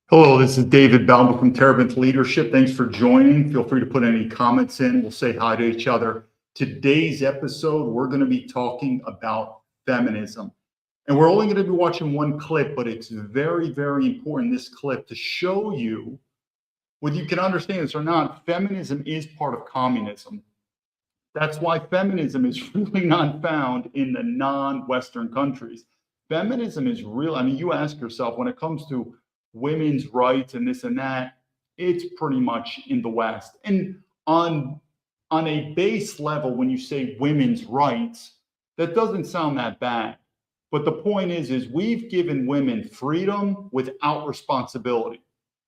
Hello, this is David Baumblatt from Terabant Leadership. Thanks for joining. Feel free to put any comments in. We'll say hi to each other. Today's episode, we're going to be talking about feminism. And we're only going to be watching one clip, but it's very, very important, this clip, to show you, whether you can understand this or not, feminism is part of communism. That's why feminism is really not found in the non-Western countries. Feminism is real. I mean, you ask yourself, when it comes to women's rights and this and that, it's pretty much in the West. And on a base level, when you say women's rights, that doesn't sound that bad. But the point is we've given women freedom without responsibility.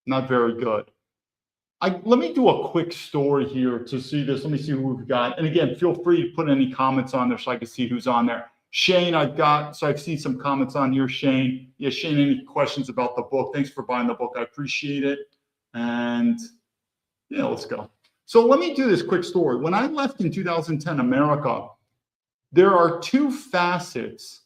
Not very good. Let me do a quick story here to see this. Let me see who we've got. And again, feel free to put any comments on there so I can see who's on there. Shane, I've seen some comments on here, Shane. Yeah, Shane, any questions about the book? Thanks for buying the book. I appreciate it. And yeah, let's go. So let me do this quick story. When I left in 2010 America, there are two facets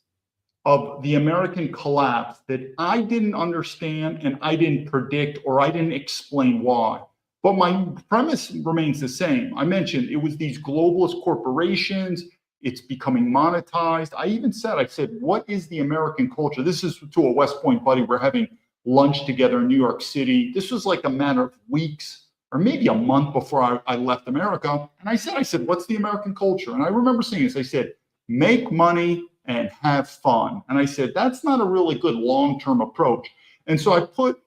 of the American collapse that I didn't understand and I didn't predict, or I didn't explain why. But my premise remains the same. I mentioned it was these globalist corporations. It's becoming monetized. I said, what is the American culture? This is to a West Point buddy. We're having lunch together in New York City. This was like a matter of weeks or maybe a month before I left America. And I said, what's the American culture? And I remember saying this. I said, make money and have fun. And I said, that's not a really good long-term approach. And so I put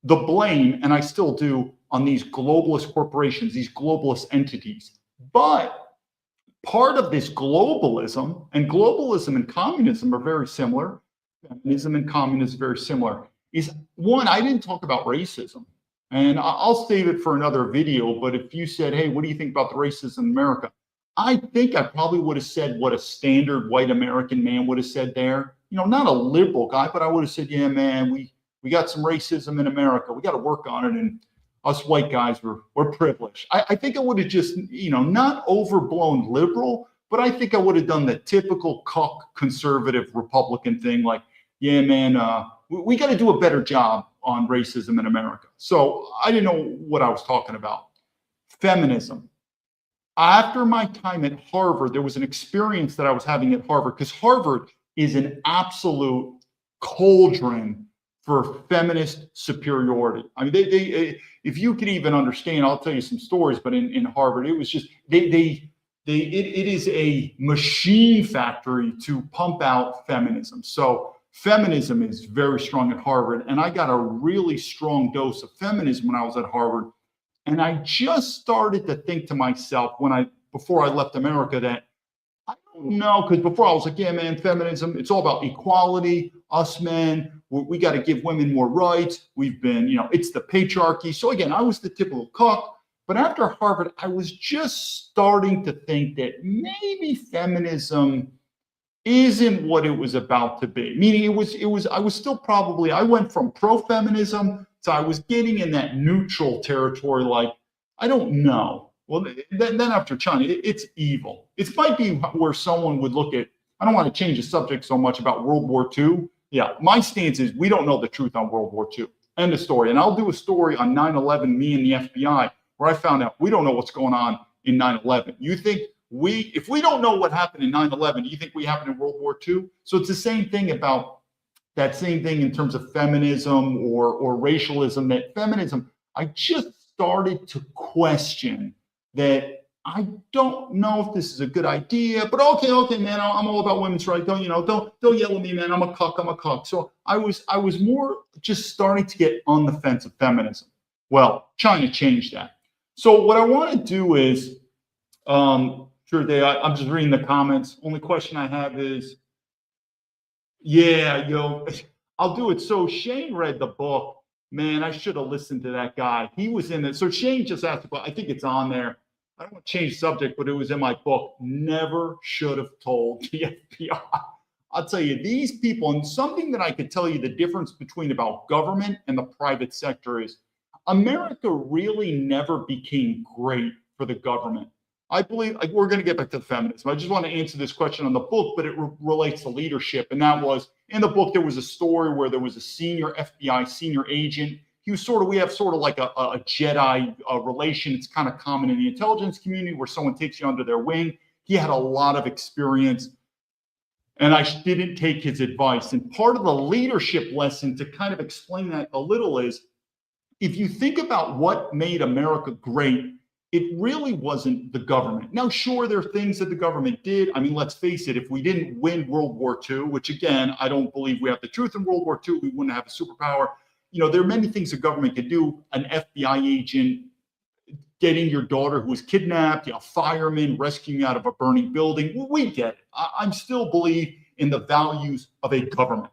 the blame, and I still do, on these globalist corporations, these globalist entities. But part of this globalism, and globalism and communism are very similar, feminism and communism are very similar, is one, I didn't talk about racism. And I'll save it for another video, but if you said, hey, what do you think about the racism in America? I think I probably would have said what a standard white American man would have said there. You know, not a liberal guy, but I would have said, yeah, man, we got some racism in America. We got to work on it. And us white guys, we're privileged. I think I would have just, not overblown liberal, but I think I would have done the typical cuck conservative Republican thing, like, yeah, man, we got to do a better job on racism in America. So I didn't know what I was talking about. Feminism. After my time at Harvard, there was an experience that I was having at Harvard, because Harvard is an absolute cauldron for feminist superiority. I mean, they if you could even understand, I'll tell you some stories, but in Harvard, it was just, it is a machine factory to pump out feminism. So feminism is very strong at Harvard. And I got a really strong dose of feminism when I was at Harvard. And I just started to think to myself before I left America that, I don't know, because before I was like, yeah, man, feminism, it's all about equality, us men, we got to give women more rights. We've been, it's the patriarchy. So again, I was the typical cuck. But after Harvard, I was just starting to think that maybe feminism isn't what it was about to be. Meaning I was still probably, I went from pro-feminism to I was getting in that neutral territory, like, I don't know. Well, then after China, it's evil. It might be where someone would look at, I don't want to change the subject so much about World War II. Yeah, my stance is we don't know the truth on World War II. End of story. And I'll do a story on 9/11, me and the FBI, where I found out we don't know what's going on in 9/11. You think if we don't know what happened in 9/11, do you think we happened in World War II? So it's the same thing about that same thing in terms of feminism or racialism, that feminism, I just started to question that. I don't know if this is a good idea, but okay, man, I'm all about women's rights. Don't yell at me, man. I'm a cuck. So I was more just starting to get on the fence of feminism. Well, China changed that. So what I want to do is, I'm just reading the comments. Only question I have is, yeah, I'll do it. So Shane read the book. Man, I should have listened to that guy. He was in it. So Shane just asked about, I think it's on there. I don't want to change the subject, but it was in my book. Never should have told the FBI. I'll tell you, these people, and something that I could tell you the difference between about government and the private sector is America really never became great for the government. I believe, like, we're going to get back to the feminism. I just want to answer this question on the book, but it relates to leadership. And that was, in the book, there was a story where there was a senior FBI senior agent. he was sort of, we have sort of like a Jedi relation. It's kind of common in the intelligence community where someone takes you under their wing. He had a lot of experience, and I didn't take his advice. And part of the leadership lesson to kind of explain that a little is, if you think about what made America great, it really wasn't the government. Now, sure, there are things that the government did. I mean, let's face it, if we didn't win World War II, which again, I don't believe we have the truth in World War II, we wouldn't have a superpower. You know, there are many things the government could do. An FBI agent getting your daughter who was kidnapped, a fireman rescuing you out of a burning building. We get it. I still believe in the values of a government.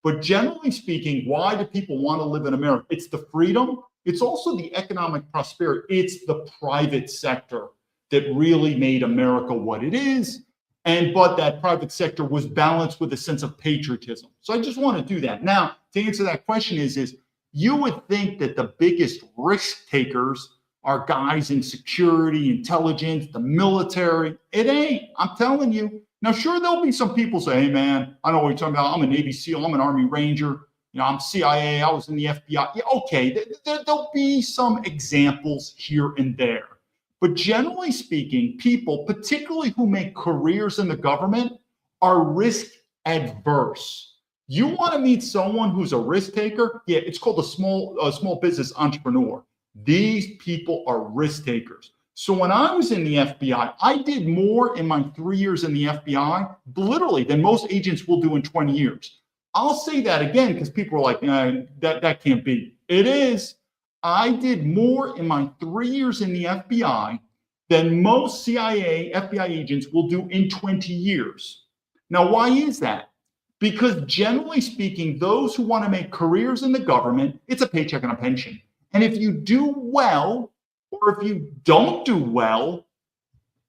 But generally speaking, why do people want to live in America? It's the freedom. It's also the economic prosperity. It's the private sector that really made America what it is. But that private sector was balanced with a sense of patriotism. So I just want to do that. Now, to answer that question is you would think that the biggest risk takers are guys in security, intelligence, the military. It ain't. I'm telling you. Now, sure, there'll be some people say, hey, man, I know what you're talking about. I'm a Navy SEAL. I'm an Army Ranger. You know, I'm CIA. I was in the FBI. Yeah, okay, there'll be some examples here and there. But generally speaking, people, particularly who make careers in the government, are risk adverse. You want to meet someone who's a risk taker? Yeah, it's called a small business entrepreneur. These people are risk takers. So when I was in the FBI, I did more in my 3 years in the FBI, literally, than most agents will do in 20 years. I'll say that again because people are like, that can't be. It is. I did more in my 3 years in the FBI than most CIA, FBI agents will do in 20 years. Now, why is that? Because generally speaking, those who want to make careers in the government, it's a paycheck and a pension. And if you do well, or if you don't do well,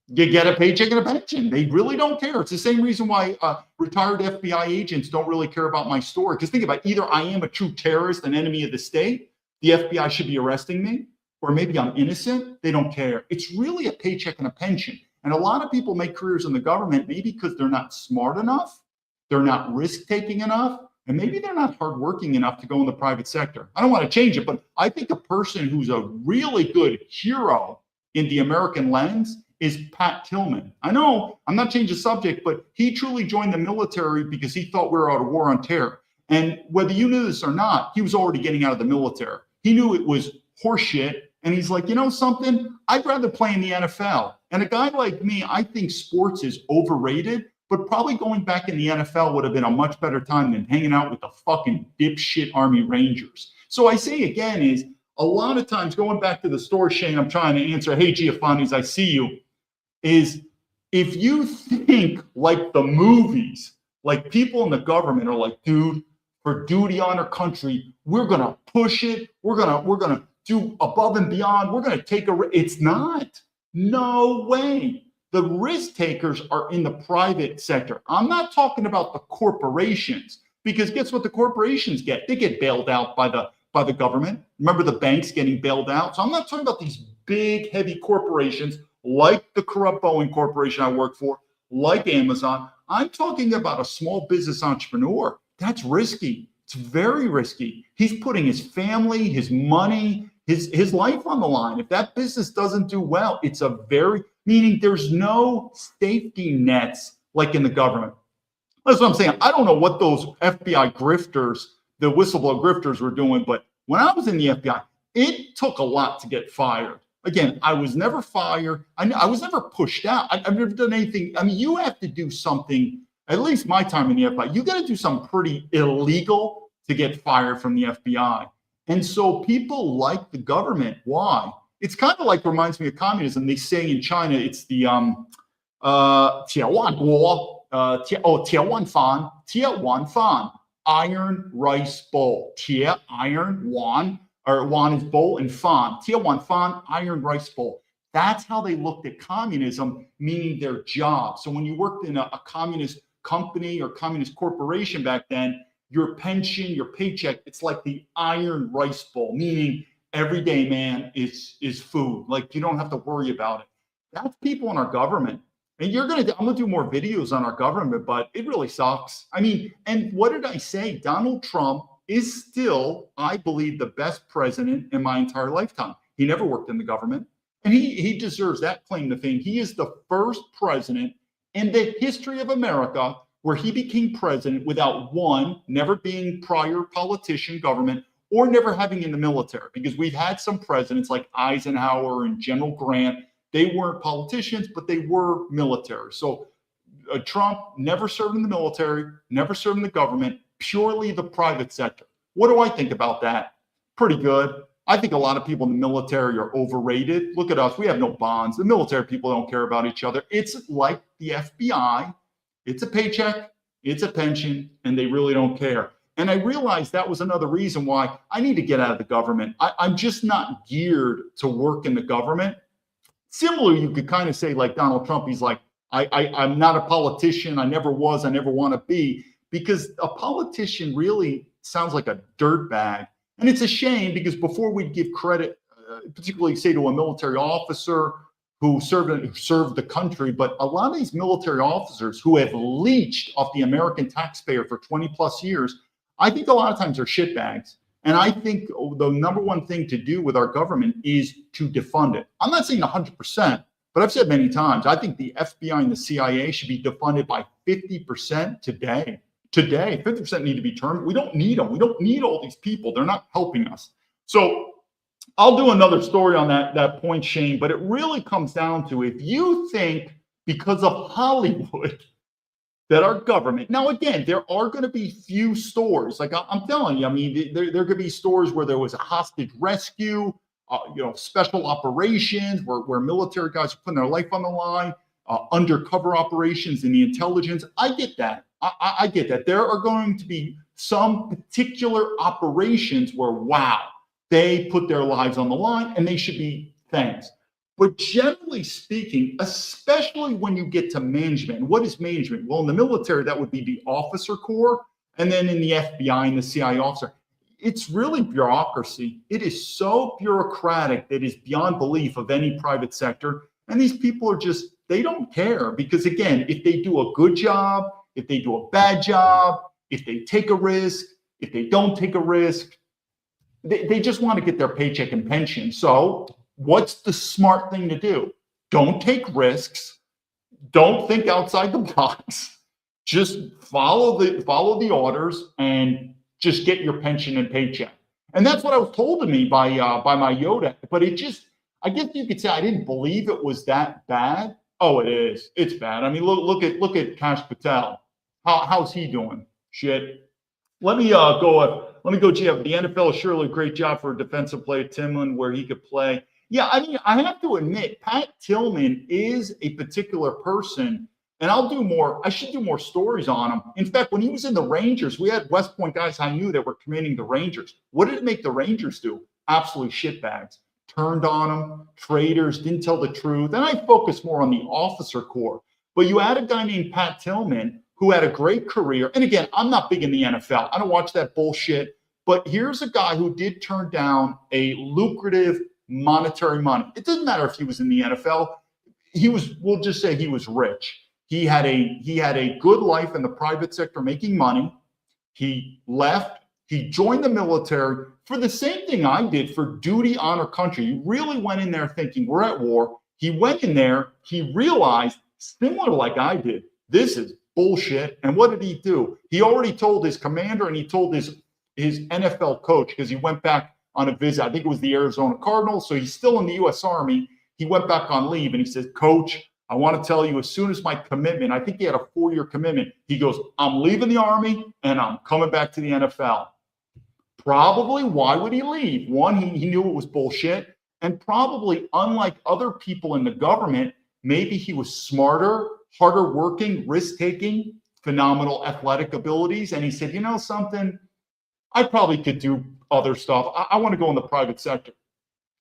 you get a paycheck and a pension. They really don't care. It's the same reason why retired FBI agents don't really care about my story. Because think about it, either I am a true terrorist, an enemy of the state, the FBI should be arresting me, or maybe I'm innocent. They don't care. It's really a paycheck and a pension. And a lot of people make careers in the government maybe because they're not smart enough, they're not risk-taking enough, and maybe they're not hardworking enough to go in the private sector. I don't want to change it, but I think a person who's a really good hero in the American lens is Pat Tillman. I know I'm not changing the subject, but he truly joined the military because he thought we were at a war on terror. And whether you knew this or not, he was already getting out of the military. He knew it was horseshit. And he's like, you know something? I'd rather play in the NFL. And a guy like me, I think sports is overrated. But probably going back in the NFL would have been a much better time than hanging out with the fucking dipshit Army Rangers. So I say again is, a lot of times, going back to the story, Shane, I'm trying to answer, hey, Giovanni's, I see you, is if you think like the movies, like people in the government are like, dude, for duty, honor, country, we're going to push it. We're going to do above and beyond. We're going to take it's not. No way. The risk takers are in the private sector. I'm not talking about the corporations, because guess what the corporations get? They get bailed out by the government. Remember the banks getting bailed out? So I'm not talking about these big, heavy corporations like the corrupt Boeing Corporation I work for, like Amazon. I'm talking about a small business entrepreneur. That's risky. It's very risky. He's putting his family, his money, his life on the line. If that business doesn't do well, it's a very, meaning there's no safety nets like in the government. That's what I'm saying. I don't know what those FBI grifters, the whistleblower grifters were doing, but when I was in the FBI, it took a lot to get fired. Again, I was never fired. I was never pushed out. I've never done anything. I mean, you have to do something, at least my time in the FBI, you got to do something pretty illegal to get fired from the FBI. And so people like the government. Why? It's kind of like, reminds me of communism. They say in China, it's the 铁腕国, 铁腕饭, iron rice bowl. 铁 iron, wan, or wan is bowl, and fan. 铁腕饭, iron rice bowl. That's how they looked at communism, meaning their job. So when you worked in a communist company or communist corporation back then, your pension, your paycheck, it's like the iron rice bowl, meaning every day, man, is food. Like you don't have to worry about it. That's people in our government. And I'm gonna do more videos on our government, but it really sucks. I mean, and what did I say? Donald Trump is still, I believe, the best president in my entire lifetime. He never worked in the government, and he deserves that claim to fame. He is the first president in the history of America where he became president without one, never being prior politician, government, or never having in the military. Because we've had some presidents like Eisenhower and General Grant. They weren't politicians, but they were military. So Trump never served in the military, never served in the government, purely the private sector. What do I think about that? Pretty good. I think a lot of people in the military are overrated. Look at us. We have no bonds. The military people don't care about each other. It's like the FBI. It's a paycheck, it's a pension, and they really don't care. And I realized that was another reason why I need to get out of the government. I'm just not geared to work in the government. Similarly, you could kind of say like Donald Trump, he's like, I'm not a politician. I never was. I never want to be, because a politician really sounds like a dirtbag. And it's a shame, because before we give credit, particularly say to a military officer who served the country, but a lot of these military officers who have leached off the American taxpayer for 20 plus years, I think a lot of times are shitbags. And I think the number one thing to do with our government is to defund it. I'm not saying 100%, but I've said many times, I think the FBI and the CIA should be defunded by 50% today. Today, 50% need to be termed. We don't need them. We don't need all these people. They're not helping us. So I'll do another story on that point, Shane, but it really comes down to, if you think because of Hollywood that our government, now again, there are going to be few stores, like I'm telling you, I mean, there could be stores where there was a hostage rescue, special operations where military guys are putting their life on the line, undercover operations in the intelligence. I get that. I get that. There are going to be some particular operations where, wow, they put their lives on the line and they should be thanked. But generally speaking, especially when you get to management, and what is management? Well, in the military, that would be the officer corps. And then in the FBI and the CIA officer, it's really bureaucracy. It is so bureaucratic that is beyond belief of any private sector. And these people are just, they don't care. Because again, if they do a good job, if they do a bad job, if they take a risk, if they don't take a risk, they just want to get their paycheck and pension. So what's the smart thing to do? Don't take risks. Don't think outside the box. Just follow the orders and just get your pension and paycheck. And that's what I was told to me by my Yoda. But it just, I guess you could say I didn't believe it was that bad. Oh, it is. It's bad. I mean, look at Kash Patel. How's he doing? Shit. Let me go, Jeff. The NFL is surely a great job for a defensive player, Tillman, where he could play. Yeah, I mean, I have to admit, Pat Tillman is a particular person, and I should do more stories on him. In fact, when he was in the Rangers, we had West Point guys I knew that were commanding the Rangers. What did it make the Rangers do? Absolute shitbags. Turned on them, traitors, didn't tell the truth. And I focus more on the officer corps. But you had a guy named Pat Tillman who had a great career. And again, I'm not big in the NFL. I don't watch that bullshit. But here's a guy who did turn down a lucrative monetary money. It doesn't matter if he was in the NFL. We'll just say he was rich. He had a good life in the private sector making money. He left. He joined the military for the same thing I did, for duty, honor, country. He really went in there thinking we're at war. He went in there. He realized, similar like I did, this is bullshit. And what did he do? He already told his commander and he told his NFL coach, because he went back on a visit. I think it was the Arizona Cardinals. So he's still in the U.S. Army. He went back on leave and he said, Coach, I want to tell you, as soon as my commitment, I think he had a 4-year commitment. He goes, I'm leaving the Army and I'm coming back to the NFL. Probably, why would he leave? One, he knew it was bullshit. And probably, unlike other people in the government, maybe he was smarter, harder working, risk-taking, phenomenal athletic abilities. And he said, you know something? I probably could do other stuff. I want to go in the private sector.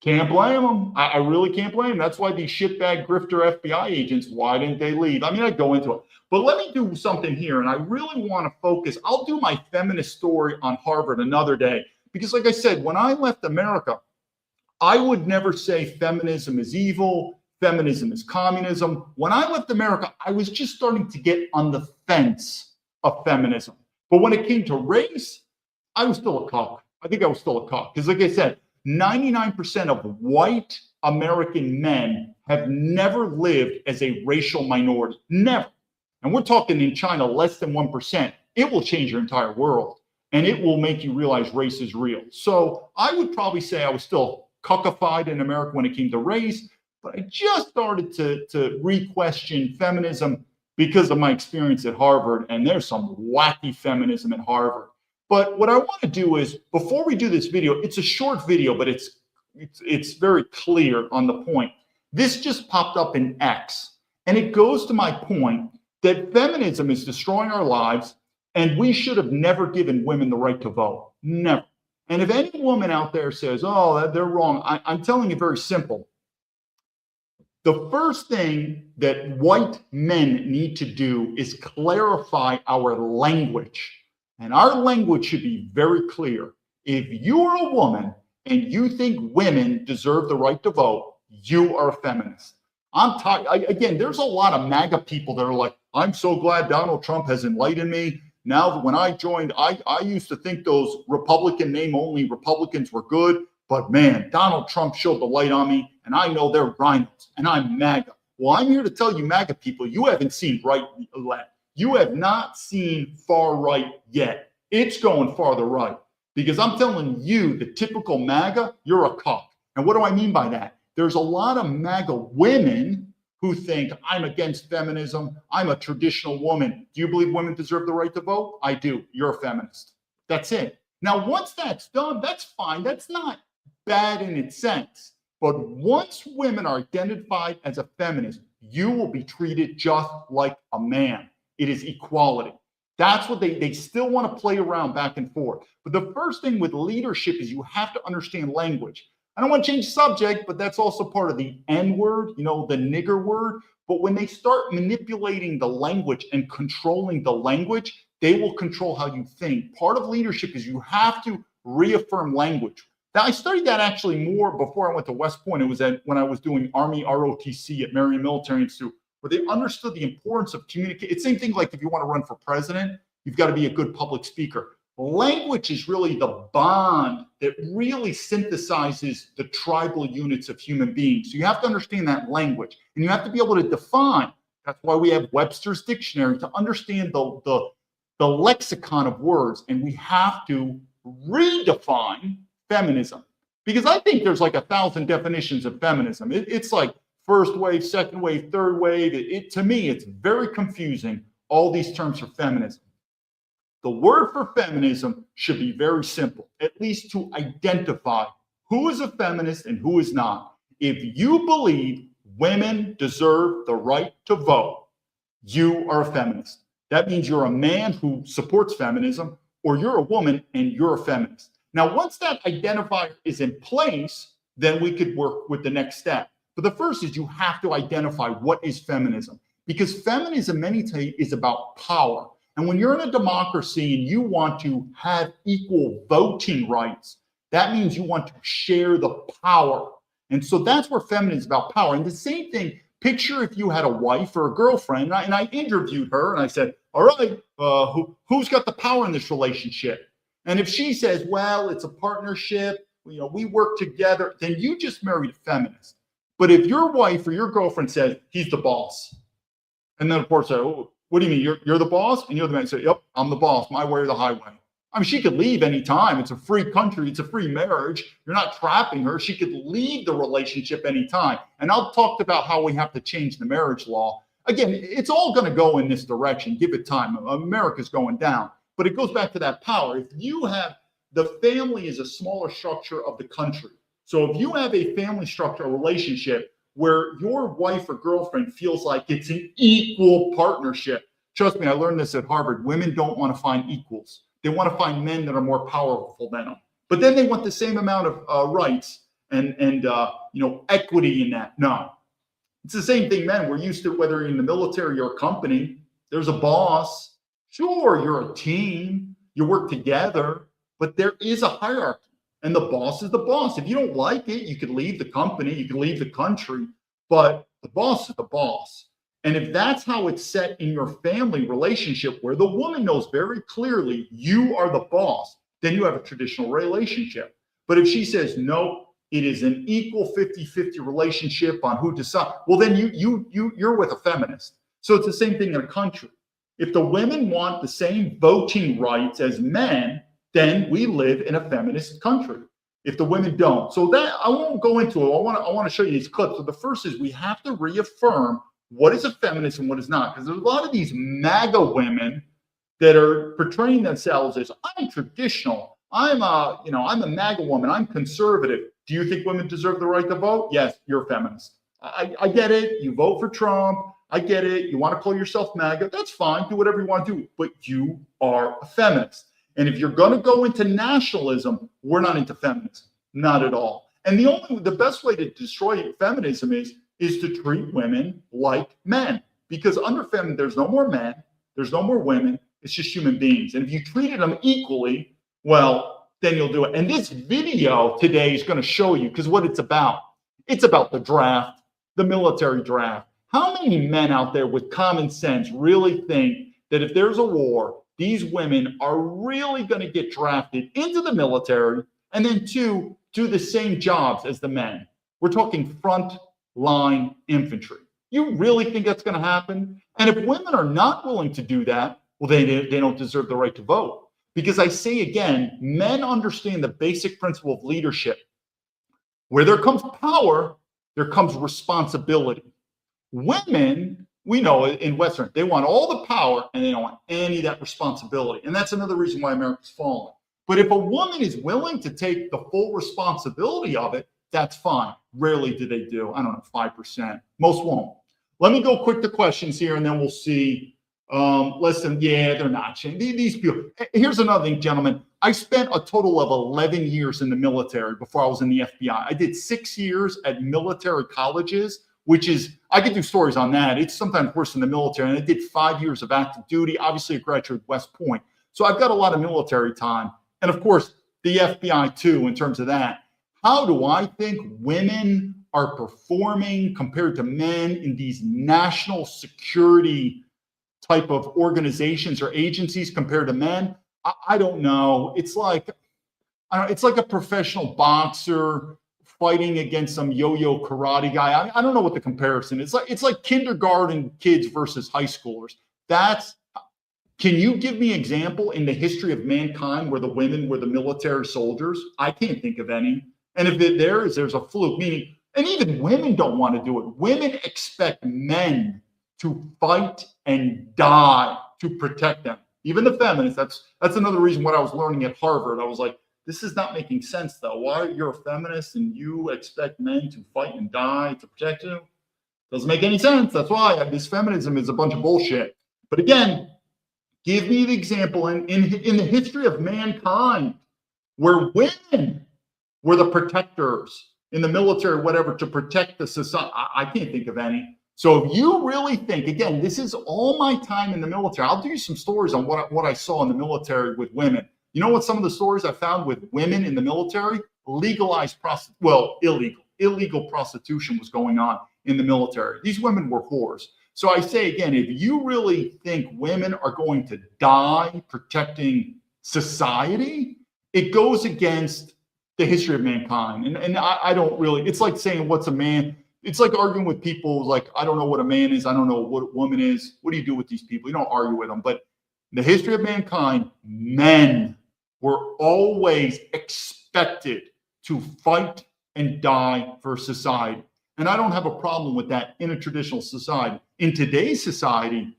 Can't blame him. I really can't blame him. That's why these shitbag grifter FBI agents, why didn't they leave? I mean, I go into it. But let me do something here, and I really want to focus. I'll do my feminist story on Harvard another day. Because like I said, when I left America, I would never say feminism is evil, feminism is communism. When I left America, I was just starting to get on the fence of feminism. But when it came to race, I was still a cock. I think I was still a cock. Because like I said, 99% of white American men have never lived as a racial minority. Never. And we're talking in China, less than 1%. It will change your entire world. And it will make you realize race is real. So I would probably say I was still cuckified in America when it came to race. But I just started to re-question feminism because of my experience at Harvard. And there's some wacky feminism at Harvard. But what I want to do is, before we do this video, it's a short video, but it's very clear on the point. This just popped up in X, and it goes to my point that feminism is destroying our lives, and we should have never given women the right to vote. Never. And if any woman out there says, oh, they're wrong, I'm telling you very simple. The first thing that white men need to do is clarify our language. And our language should be very clear. If you are a woman and you think women deserve the right to vote, you are a feminist. I'm tired. Again, there's a lot of MAGA people that are like, I'm so glad Donald Trump has enlightened me. Now, when I joined, I used to think those Republican name-only Republicans were good. But man, Donald Trump showed the light on me, and I know they're rhinos, and I'm MAGA. Well, I'm here to tell you, MAGA people, you haven't seen right left. You have not seen far right yet. It's going farther right. Because I'm telling you, the typical MAGA, you're a cock. And what do I mean by that? There's a lot of MAGA women who think, I'm against feminism. I'm a traditional woman. Do you believe women deserve the right to vote? I do. You're a feminist. That's it. Now, once that's done, that's fine. That's not bad in its sense. But once women are identified as a feminist, you will be treated just like a man. It is equality. That's what they still want to play around back and forth. But the first thing with leadership is you have to understand language. I don't want to change subject, but that's also part of the N word, the nigger word. But when they start manipulating the language and controlling the language, they will control how you think. Part of leadership is you have to reaffirm language. Now, I studied that actually more before I went to West Point. It was when I was doing Army ROTC at Marion Military Institute, where they understood the importance of communication. It's the same thing like if you want to run for president, you've got to be a good public speaker. Language is really the bond that really synthesizes the tribal units of human beings. So you have to understand that language, and you have to be able to define. That's why we have Webster's Dictionary to understand the lexicon of words, and we have to redefine feminism. Because I think there's like 1,000 definitions of feminism. It's like first wave, second wave, third wave. To me, it's very confusing, all these terms for feminism. The word for feminism should be very simple, at least to identify who is a feminist and who is not. If you believe women deserve the right to vote, you are a feminist. That means you're a man who supports feminism, or you're a woman and you're a feminist. Now, once that identifier is in place, then we could work with the next step. But the first is you have to identify what is feminism, because feminism many times is about power. And when you're in a democracy and you want to have equal voting rights, that means you want to share the power. And so that's where feminism is about power. And the same thing, picture if you had a wife or a girlfriend, and I interviewed her and I said, all right, who's got the power in this relationship? And if she says, well, it's a partnership, we work together, then you just married a feminist. But if your wife or your girlfriend says, he's the boss, and then of course, oh, what do you mean? You're the boss? And you're the man. Say, yep, I'm the boss, my way or the highway. I mean, she could leave anytime. It's a free country. It's a free marriage. You're not trapping her. She could leave the relationship anytime. And I'll talk about how we have to change the marriage law. Again, it's all going to go in this direction. Give it time. America's going down. But it goes back to that power. If you have, the family is a smaller structure of the country. So if you have a family structure, a relationship where your wife or girlfriend feels like it's an equal partnership, trust me, I learned this at Harvard. Women don't want to find equals. They want to find men that are more powerful than them. But then they want the same amount of rights and equity in that. No. It's the same thing, men. We're used to, whether you're in the military or a company, there's a boss. Sure, you're a team, you work together, but there is a hierarchy, and the boss is the boss. If you don't like it, you could leave the company, you could leave the country, but the boss is the boss. And if that's how it's set in your family relationship, where the woman knows very clearly you are the boss, then you have a traditional relationship. But if she says, no, it is an equal 50-50 relationship on who decides, well, then you're with a feminist. So it's the same thing in a country. If the women want the same voting rights as men, then we live in a feminist country. If the women don't. So that I won't go into it. I want to show you these clips. So the first is we have to reaffirm what is a feminist and what is not. Because there's a lot of these MAGA women that are portraying themselves as I'm traditional. I'm a MAGA woman. I'm conservative. Do you think women deserve the right to vote? Yes, you're a feminist. I get it. You vote for Trump. I get it. You want to call yourself MAGA. That's fine. Do whatever you want to do. But you are a feminist. And if you're going to go into nationalism, we're not into feminism. Not at all. And the best way to destroy feminism is to treat women like men. Because under feminism, there's no more men. There's no more women. It's just human beings. And if you treated them equally, well, then you'll do it. And this video today is going to show you, because what it's about the draft, the military draft. How many men out there with common sense really think that if there's a war, these women are really going to get drafted into the military and then do the same jobs as the men? We're talking front line infantry. You really think that's going to happen? And if women are not willing to do that, well, they don't deserve the right to vote. Because I say again, men understand the basic principle of leadership. Where there comes power, there comes responsibility. Women, we know in Western, they want all the power and they don't want any of that responsibility. And that's another reason why America's fallen. But if a woman is willing to take the full responsibility of it, that's fine. Rarely do they do. I don't know, 5%. Most won't. Let me go quick to questions here and then we'll see. Listen, yeah, they're not changing. These people. Here's another thing, gentlemen. I spent a total of 11 years in the military before I was in the FBI. I did 6 years at military colleges, which is, I could do stories on that. It's sometimes worse than the military. And I did 5 years of active duty. Obviously, I graduated West Point. So I've got a lot of military time. And of course, the FBI too, in terms of that. How do I think women are performing compared to men in these national security type of organizations or agencies compared to men? I don't know. It's like a professional boxer fighting against some yo-yo karate guy. I don't know what the comparison is. It's like kindergarten kids versus high schoolers. Can you give me an example in the history of mankind where the women were the military soldiers? I can't think of any. And if there's a fluke, meaning, and even women don't want to do it. Women expect men to fight and die to protect them. Even the feminists, that's another reason what I was learning at Harvard. I was like, this is not making sense though. Why you're a feminist and you expect men to fight and die to protect you? Doesn't make any sense. That's why this feminism is a bunch of bullshit. But again, give me the example in the history of mankind where women were the protectors in the military, whatever, to protect the society. I can't think of any. So if you really think, again, this is all my time in the military. I'll do you some stories on what I saw in the military with women. You know what some of the stories I found with women in the military? Illegal prostitution was going on in the military. These women were whores. So I say again, if you really think women are going to die protecting society, it goes against the history of mankind. And I don't really, it's like saying, what's a man? It's like arguing with people like, I don't know what a man is. I don't know what a woman is. What do you do with these people? You don't argue with them. But in the history of mankind, men were always expected to fight and die for society. And I don't have a problem with that in a traditional society. In today's society,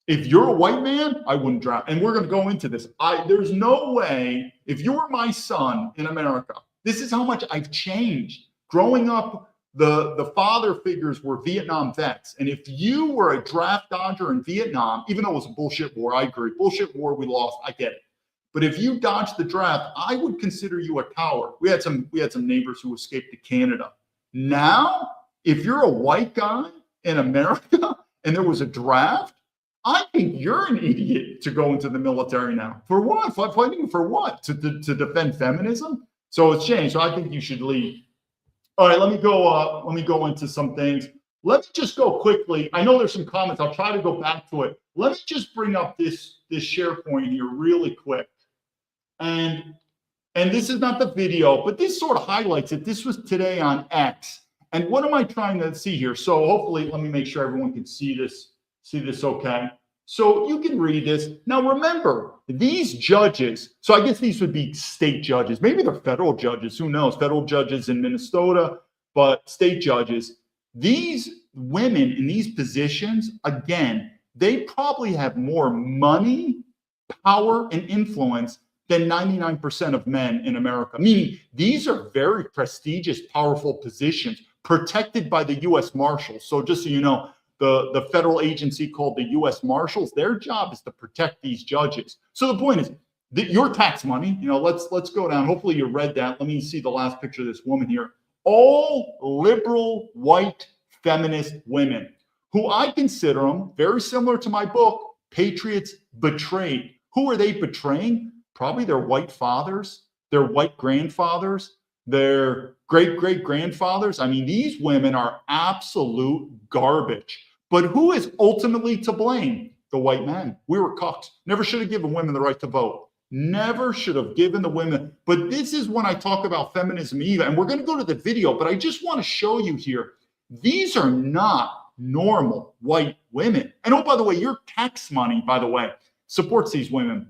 if you're a white man, I wouldn't draft. And we're going to go into this. There's no way, if you were my son in America, this is how much I've changed. Growing up, the father figures were Vietnam vets. And if you were a draft dodger in Vietnam, even though it was a bullshit war, I agree. Bullshit war, we lost, I get it. But if you dodged the draft, I would consider you a coward. We had some neighbors who escaped to Canada. Now, if you're a white guy in America and there was a draft, I think you're an idiot to go into the military now. For what? Fighting for what? To defend feminism? So it's changed. So I think you should leave. All right, let me go into some things. Let me just go quickly. I know there's some comments. I'll try to go back to it. Let me just bring up this SharePoint here really quick. And this is not the video, but this sort of highlights it. This was today on X. And what am I trying to see here? So hopefully, let me make sure everyone can see this okay. So you can read this. Now remember, these judges, so I guess these would be state judges. Maybe they're federal judges, who knows? Federal judges in Minnesota, but state judges. These women in these positions, again, they probably have more money, power, and influence than 99% of men in America. Meaning these are very prestigious, powerful positions protected by the U.S. Marshals. So just so you know, the federal agency called the U.S. Marshals, their job is to protect these judges. So the point is that your tax money, let's go down. Hopefully you read that. Let me see the last picture of this woman here. All liberal, white, feminist women, who I consider them very similar to my book, Patriots Betrayed. Who are they betraying? Probably their white fathers, their white grandfathers, their great-great-grandfathers. I mean, these women are absolute garbage. But who is ultimately to blame? The white men. We were cucked. Never should have given women the right to vote. Never should have given the women. But this is when I talk about feminism, Eva, and we're going to go to the video, but I just want to show you here, these are not normal white women. And oh, by the way, your tax money, by the way, supports these women.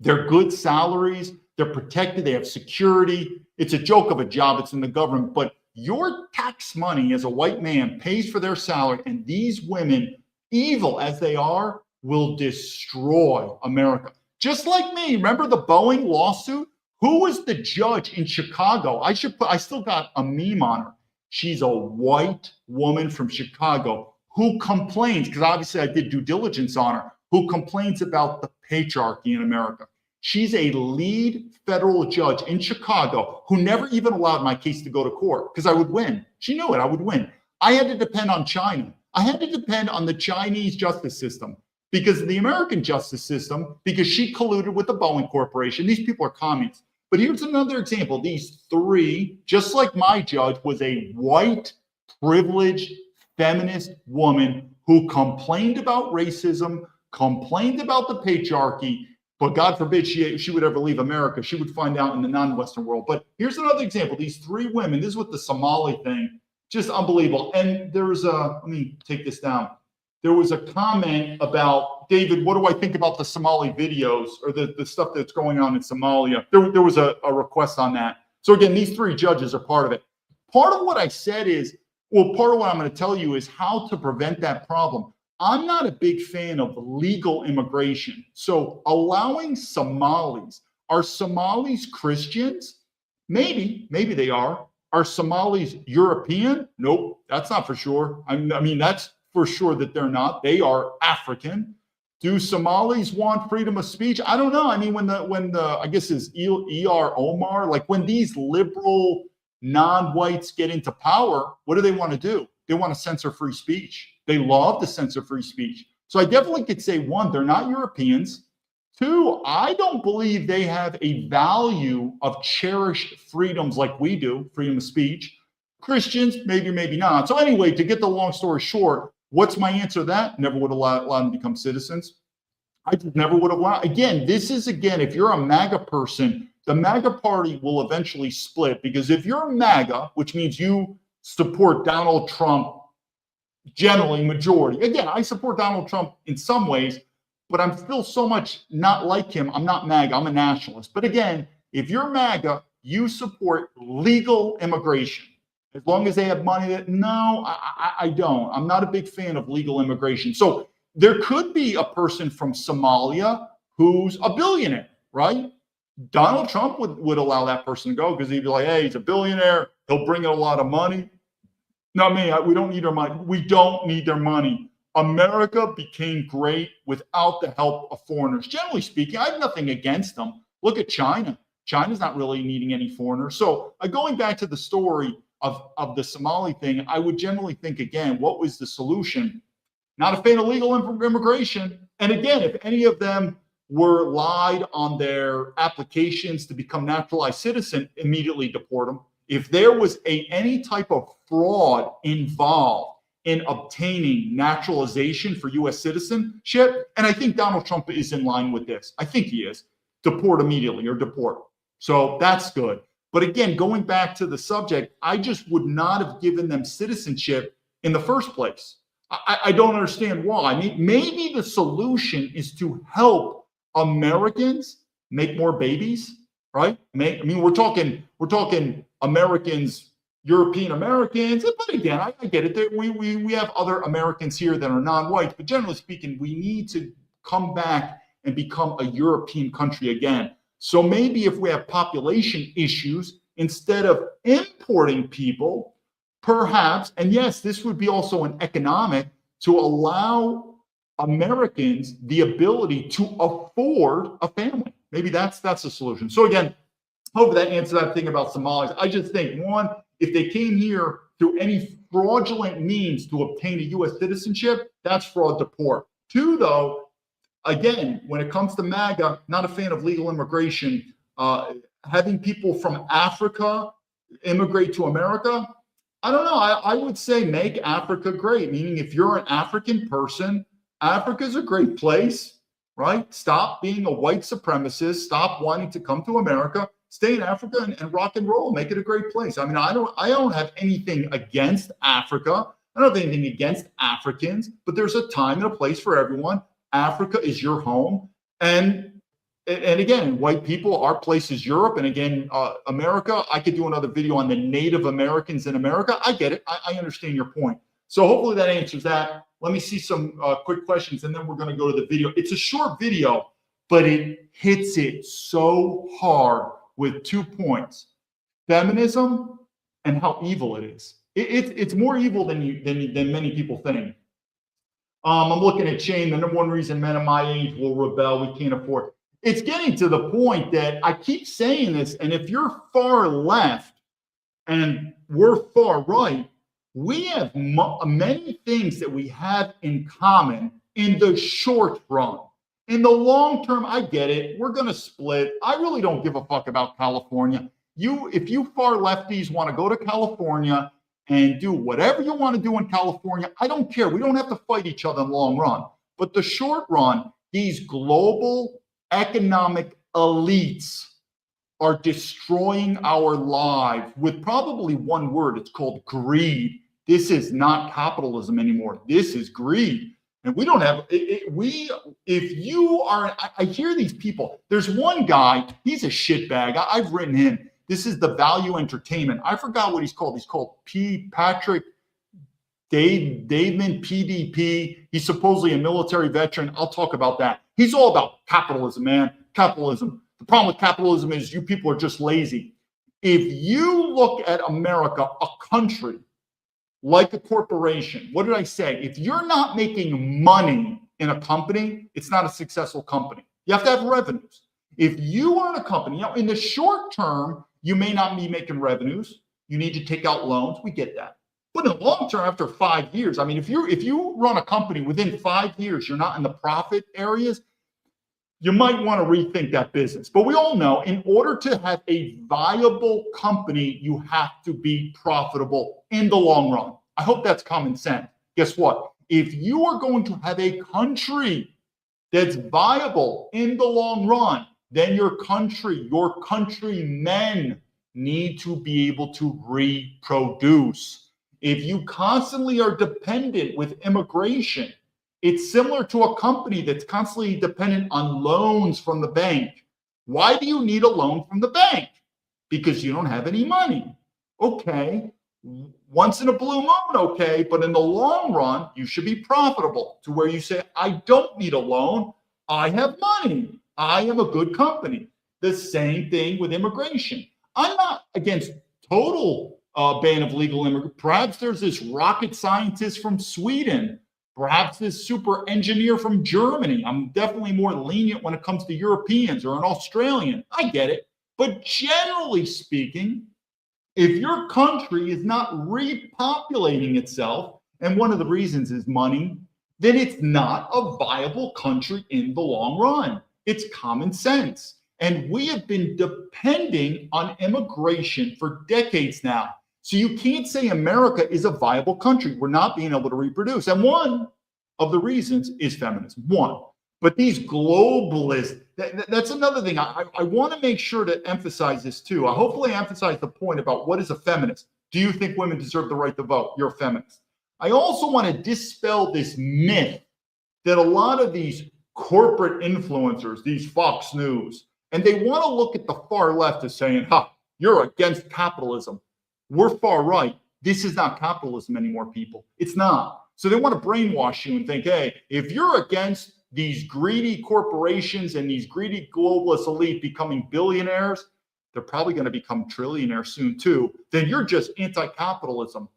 They're good salaries. They're protected. They have security. It's a joke of a job. It's in the government. But your tax money as a white man pays for their salary. And these women, evil as they are, will destroy America. Just like me. Remember the Boeing lawsuit? Who was the judge in Chicago? I still got a meme on her. She's a white woman from Chicago who complains, because obviously I did due diligence on her, who complains about the patriarchy in America. She's a lead federal judge in Chicago who never even allowed my case to go to court because I would win. She knew it, I would win. I had to depend on China. I had to depend on the Chinese justice system because the American justice system, because she colluded with the Boeing Corporation. These people are communists. But here's another example. These three, just like my judge, was a white, privileged, feminist woman who complained about racism, complained about the patriarchy, but God forbid she would ever leave America. She would find out in the non-Western world. But here's another example. These three women, this is with the Somali thing, just unbelievable. And there's let me take this down. There was a comment about, David, what do I think about the Somali videos or the stuff that's going on in Somalia? There was a request on that. So again, these three judges are part of it. Part of what I said is, well, part of what I'm going to tell you is how to prevent that problem. I'm not a big fan of legal immigration. So allowing Somalis, are Somalis Christians? Maybe they are. Are Somalis European? Nope, that's not for sure. I mean, that's for sure that they're not. They are African. Do Somalis want freedom of speech? I don't know. I mean, when the I guess is E.R. Omar, like when these liberal non-whites get into power, what do they want to do? They want to censor free speech. They love to censor free speech. So I definitely could say, one, they're not Europeans. Two, I don't believe they have a value of cherished freedoms like we do, freedom of speech. Christians, maybe not. So anyway, to get the long story short, what's my answer to that? Never would allow them to become citizens. I just never would have allowed. Again, if you're a MAGA person, the MAGA party will eventually split, because if you're MAGA, which means you support Donald Trump, generally majority. Again, I support Donald Trump in some ways, but I'm still so much not like him. I'm not MAGA, I'm a nationalist. But again, if you're MAGA, you support legal immigration. As long as they have money, I don't. I'm not a big fan of legal immigration. So there could be a person from Somalia who's a billionaire, right? Donald Trump would allow that person to go because he'd be like, hey, he's a billionaire. He'll bring in a lot of money. Not me. We don't need their money. We don't need their money. America became great without the help of foreigners. Generally speaking, I have nothing against them. Look at China. China's not really needing any foreigners. So going back to the story of the Somali thing, I would generally think, again, what was the solution? Not a fan of legal immigration. And again, if any of them were lied on their applications to become naturalized citizen, immediately deport them. If there was any type of fraud involved in obtaining naturalization for U.S. citizenship, and I think Donald Trump is in line with this. I think he is. deport immediately or deport. So that's good. But again, going back to the subject, I just would not have given them citizenship in the first place. I don't understand why. I mean, maybe the solution is to help Americans make more babies, right? I mean, we're talking Americans, European Americans, but again, I get it. We have other Americans here that are non-white, but generally speaking, we need to come back and become a European country again. So maybe if we have population issues, instead of importing people, perhaps, and yes, this would be also an economic, to allow Americans the ability to afford a family. Maybe that's the solution. So again, hopefully that answers that thing about Somalis. I just think, one, if they came here through any fraudulent means to obtain a U.S. citizenship, that's fraud, deport. Two, though, again, when it comes to MAGA, not a fan of legal immigration. Having people from Africa immigrate to America, I don't know. I would say make Africa great, meaning if you're an African person, Africa's a great place, right? Stop being a white supremacist. Stop wanting to come to America. Stay in Africa and rock and roll. Make it a great place. I mean, I don't have anything against Africa. I don't have anything against Africans, but there's a time and a place for everyone. Africa is your home. And again, white people, our place is Europe. And again, America, I could do another video on the Native Americans in America. I get it. I understand your point. So hopefully that answers that. Let me see some quick questions, and then we're going to go to the video. It's a short video, but it hits it so hard with 2 points: feminism and how evil it is. It's more evil than many people think. I'm looking at Shane. The number one reason men of my age will rebel, we can't afford. It's getting to the point that I keep saying this, and if you're far left and we're far right, we have many things that we have in common in the short run. In the long term, I get it. We're going to split. I really don't give a fuck about California. If you far lefties want to go to California and do whatever you want to do in California, I don't care. We don't have to fight each other in the long run. But the short run, these global economic elites are destroying our lives with probably one word. It's called greed. This is not capitalism anymore. This is greed. And we don't have, if you are, I hear these people. There's one guy, he's a shitbag. I've written him. This is the Value Entertainment. I forgot what he's called. He's called Patrick Daveman, PDP. He's supposedly a military veteran. I'll talk about that. He's all about capitalism, man. Capitalism. The problem with capitalism is you people are just lazy. If you look at America, a country like a corporation, what did I say? If you're not making money in a company, it's not a successful company. You have to have revenues. If you are in a company, now in the short term, you may not be making revenues. You need to take out loans. We get that. But in the long term, after 5 years, I mean, if you run a company within 5 years, you're not in the profit areas, you might want to rethink that business. But we all know in order to have a viable company, you have to be profitable in the long run. I hope that's common sense. Guess what? If you are going to have a country that's viable in the long run, then your countrymen need to be able to reproduce. If you constantly are dependent with immigration, it's similar to a company that's constantly dependent on loans from the bank. Why do you need a loan from the bank? Because you don't have any money. Okay, once in a blue moon, okay, but in the long run, you should be profitable to where you say, I don't need a loan. I have money. I am a good company. The same thing with immigration. I'm not against total ban of legal immigration. Perhaps there's this rocket scientist from Sweden. Perhaps this super engineer from Germany. I'm definitely more lenient when it comes to Europeans or an Australian. I get it. But generally speaking, if your country is not repopulating itself, and one of the reasons is money, then it's not a viable country in the long run. It's common sense. And we have been depending on immigration for decades now. So you can't say America is a viable country. We're not being able to reproduce. And one of the reasons is feminism. One. But these globalists, that's another thing. I want to make sure to emphasize this too. I hopefully emphasize the point about what is a feminist. Do you think women deserve the right to vote? You're a feminist. I also want to dispel this myth that a lot of these corporate influencers, these Fox News, and they want to look at the far left as saying, ha, you're against capitalism. We're far right. This is not capitalism anymore, people. It's not. So they want to brainwash you and think, hey, if you're against these greedy corporations and these greedy globalist elite becoming billionaires, they're probably going to become trillionaires soon too, then you're just anti-capitalism.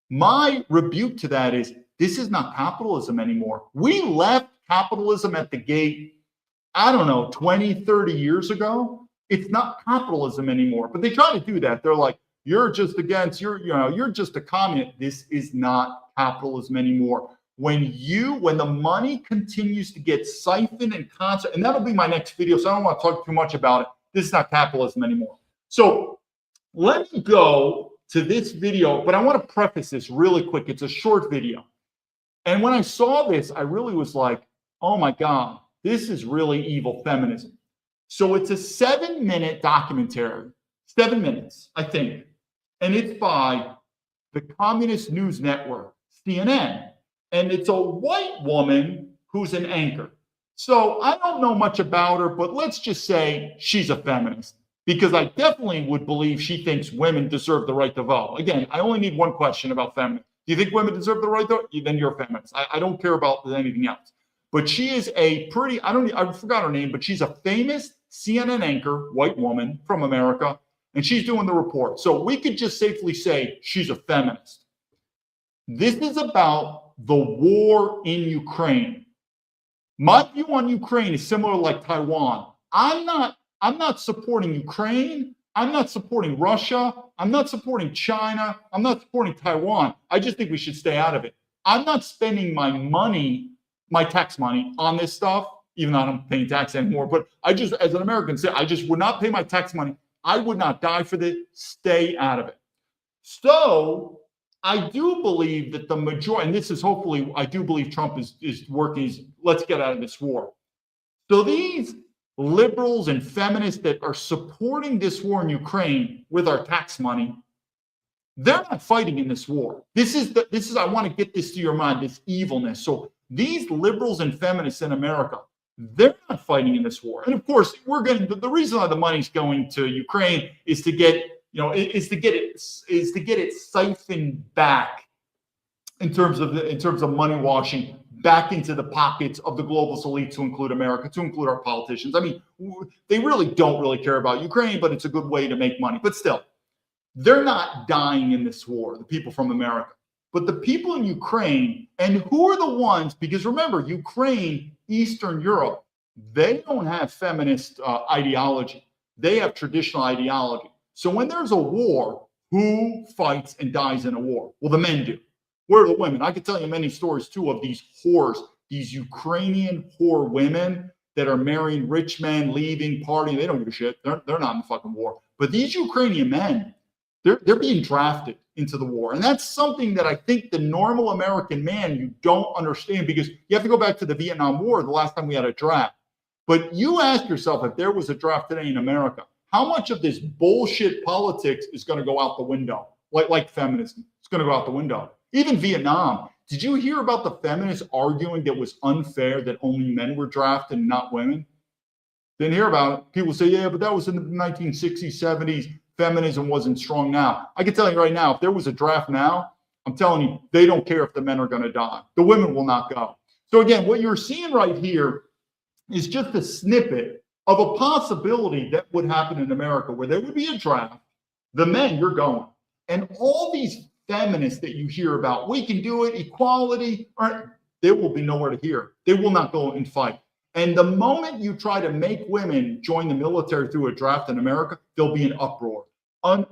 My rebuke to that is, this is not capitalism anymore. We left capitalism at the gate, I don't know, 20, 30 years ago. It's not capitalism anymore. But they try to do that. They're like, you're just against, you're just a communist. This is not capitalism anymore. When the money continues to get siphoned and constant, and that'll be my next video, so I don't want to talk too much about it. This is not capitalism anymore. So let me go to this video, but I want to preface this really quick. It's a short video. And when I saw this, I really was like, oh my God, this is really evil feminism. So it's a 7-minute documentary, 7 minutes, I think. And it's by the Communist News Network, CNN. And it's a white woman who's an anchor. So I don't know much about her, but let's just say she's a feminist, because I definitely would believe she thinks women deserve the right to vote. Again, I only need one question about feminism. Do you think women deserve the right to vote? Then you're a feminist. I don't care about anything else. But she is a pretty, I forgot her name, but she's a famous CNN anchor, white woman from America, and she's doing the report. So we could just safely say she's a feminist. This is about the war in Ukraine. My view on Ukraine is similar like Taiwan. I'm not supporting Ukraine. I'm not supporting Russia. I'm not supporting China. I'm not supporting Taiwan. I just think we should stay out of it. I'm not spending my money, my tax money, on this stuff, even though I don't pay tax anymore. But I just, as an American, I just would not pay my tax money. I would not die for this. Stay out of it. So I do believe that the majority, and this is hopefully, I do believe Trump is working, let's get out of this war. So these liberals and feminists that are supporting this war in Ukraine with our tax money, they're not fighting in this war. This is I want to get this to your mind, this evilness. So these liberals and feminists in America, they're not fighting in this war. And of course, the reason why the money's going to Ukraine is to get, is to get it siphoned back in terms of money washing back into the pockets of the globalist elite, to include America, to include our politicians. I mean, they really don't care about Ukraine, but it's a good way to make money. But still, they're not dying in this war, the people from America. But the people in Ukraine, and who are the ones, because remember, Ukraine, Eastern Europe, they don't have feminist ideology. They have traditional ideology. So when there's a war, who fights and dies in a war? Well, the men do. Where are the women? I could tell you many stories too of these whores, these Ukrainian whore women that are marrying rich men, leaving, partying. They don't give a shit. They're not in the fucking war. But these Ukrainian men, they're being drafted into the war. And that's something that I think the normal American man, you don't understand, because you have to go back to the Vietnam War, the last time we had a draft. But you ask yourself, if there was a draft today in America, how much of this bullshit politics is going to go out the window? Like feminism, it's going to go out the window. Even Vietnam. Did you hear about the feminists arguing that it was unfair that only men were drafted and not women? Didn't hear about it. People say, yeah, but that was in the 1960s, 70s. Feminism wasn't strong now. I can tell you right now, if there was a draft now, I'm telling you, they don't care if the men are going to die. The women will not go. So again, what you're seeing right here is just a snippet of a possibility that would happen in America, where there would be a draft. The men, you're going. And all these feminists that you hear about, we can do it, equality, they will be nowhere to hear. They will not go and fight. And the moment you try to make women join the military through a draft in America, there'll be an uproar. And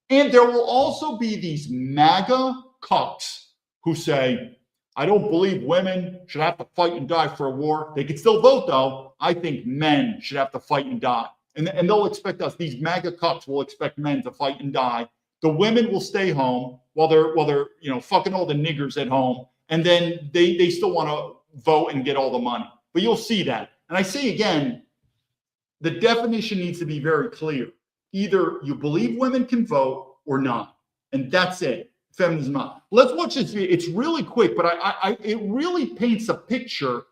there will also be these MAGA cucks who say, I don't believe women should have to fight and die for a war. They can still vote, though. I think men should have to fight and die. And they'll expect us, these MAGA cucks will expect men to fight and die. The women will stay home while they're fucking all the niggers at home. And then they still want to vote and get all the money. But you'll see that. And I say again, the definition needs to be very clear. Either you believe women can vote or not. And that's it. Feminism not. Let's watch this video. It's really quick, but it really paints a picture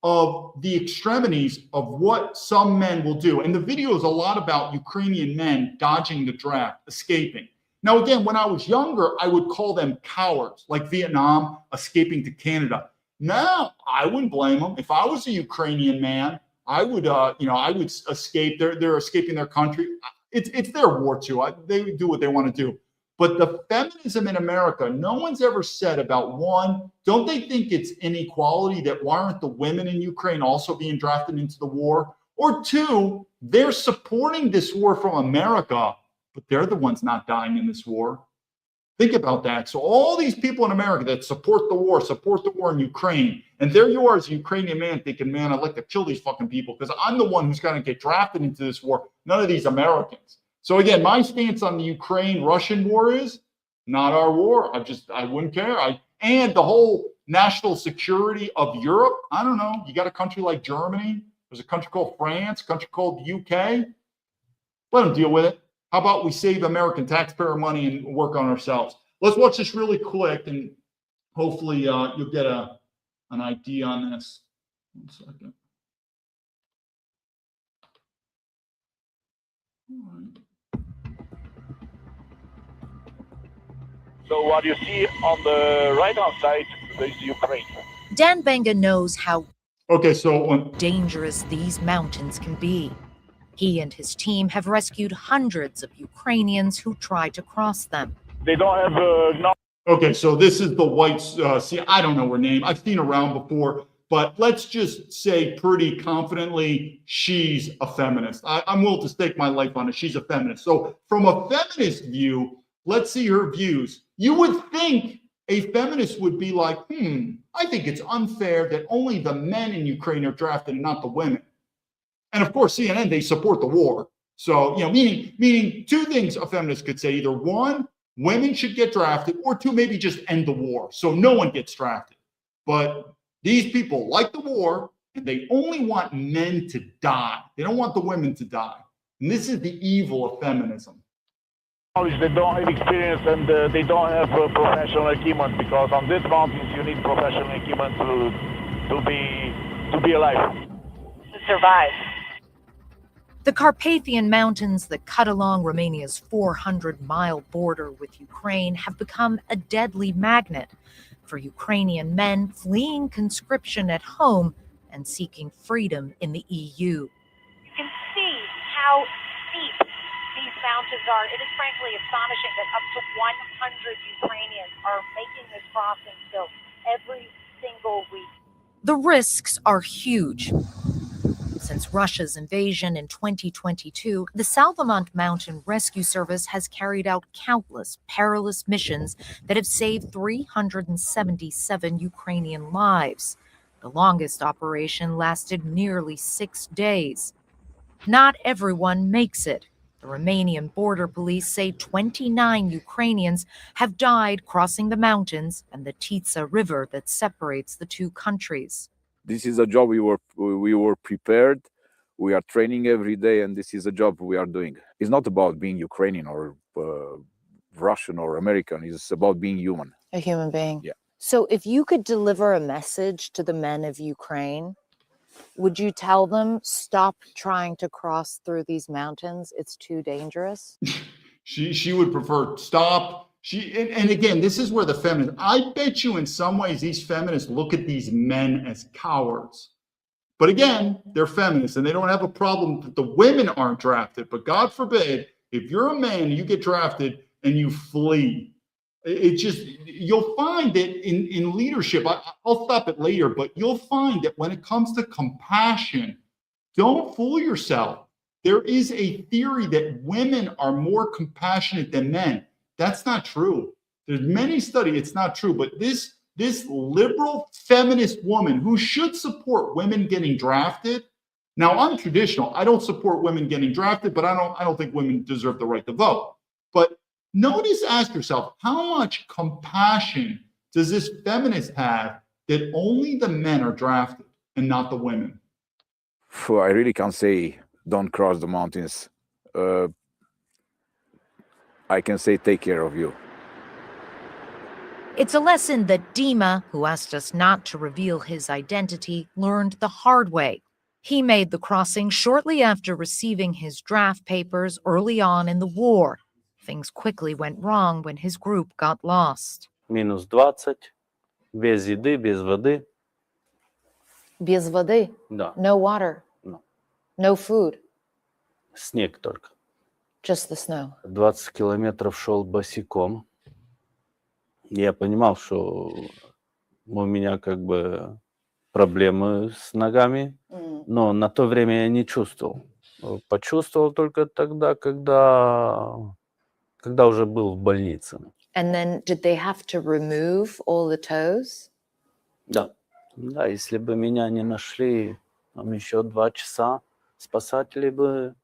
of the extremities of what some men will do. And the video is a lot about Ukrainian men dodging the draft, escaping. Now, again, when I was younger, I would call them cowards, like Vietnam escaping to Canada. Now, I wouldn't blame them. If I was a Ukrainian man, I would, I would escape. They're escaping their country. It's their war too. They do what they want to do. But the feminism in America, no one's ever said about one, don't they think it's inequality that why aren't the women in Ukraine also being drafted into the war? Or two, they're supporting this war from America, but they're the ones not dying in this war. Think about that. So all these people in America that support the war in Ukraine, and there you are as a Ukrainian man thinking, man, I'd like to kill these fucking people because I'm the one who's going to get drafted into this war, none of these Americans. So again, my stance on the Ukraine-Russian war is not our war. I wouldn't care. And the whole national security of Europe, I don't know. You got a country like Germany. There's a country called France, a country called the UK. Let them deal with it. How about we save American taxpayer money and work on ourselves? Let's watch this really quick, and hopefully you'll get an idea on this. 1 second. All right. So what you see on the right-hand side is Ukraine. Dan Benga knows how so dangerous these mountains can be. He and his team have rescued hundreds of Ukrainians who tried to cross them. They don't have Okay, so this is the white sea. I don't know her name. I've seen her around before, but let's just say pretty confidently she's a feminist. I'm willing to stake my life on it. She's a feminist. So from a feminist view, let's see her views. You would think a feminist would be like, I think it's unfair that only the men in Ukraine are drafted and not the women. And of course, CNN, they support the war. So, meaning two things a feminist could say. Either one, women should get drafted, or two, maybe just end the war. So no one gets drafted. But these people like the war, and they only want men to die. They don't want the women to die. And this is the evil of feminism. They don't have experience, and they don't have professional equipment, because on these mountains you need professional equipment to be alive. To survive. The Carpathian Mountains that cut along Romania's 400-mile border with Ukraine have become a deadly magnet for Ukrainian men fleeing conscription at home and seeking freedom in the EU. You can see how steep these mountains are. It is frankly astonishing that up to 100 Ukrainians are making this crossing still every single week. The risks are huge. Since Russia's invasion in 2022, the Salvamont Mountain Rescue Service has carried out countless perilous missions that have saved 377 Ukrainian lives. The longest operation lasted nearly 6 days. Not everyone makes it. The Romanian border police say 29 Ukrainians have died crossing the mountains and the Tisa River that separates the two countries. This is a job we were prepared. We are training every day, and this is a job we are doing. It's not about being Ukrainian or Russian or American. It's about being human. A human being. Yeah. So if you could deliver a message to the men of Ukraine, would you tell them, stop trying to cross through these mountains? It's too dangerous. She would prefer stop. And again, this is where the feminists, I bet you in some ways these feminists look at these men as cowards. But again, they're feminists and they don't have a problem that the women aren't drafted. But God forbid, if you're a man, you get drafted and you flee. It's just, you'll find that in leadership, I'll stop it later, but you'll find that when it comes to compassion, don't fool yourself. There is a theory that women are more compassionate than men. That's not true. There's many studies, it's not true, but this liberal feminist woman who should support women getting drafted. Now, I'm traditional. I don't support women getting drafted, but I don't think women deserve the right to vote. But notice, ask yourself, how much compassion does this feminist have that only the men are drafted? and not the women? I really can't say don't cross the mountains. I can say take care of you. It's a lesson that Dima, who asked us not to reveal his identity, learned the hard way. He made the crossing shortly after receiving his draft papers early on in the war. Things quickly went wrong when his group got lost. Минус 20, без еды, без воды. Без воды? Да, No water? No. No food? снег только. Just the snow? 20 километров шел босиком. Я понимал, что у меня как бы проблемы с ногами, но на то время я не чувствовал. Почувствовал только тогда, когда уже был в больнице. And then did they have to remove all the toes? Да. Да, если бы меня не нашли, там еще 2 часа, спасатели бы...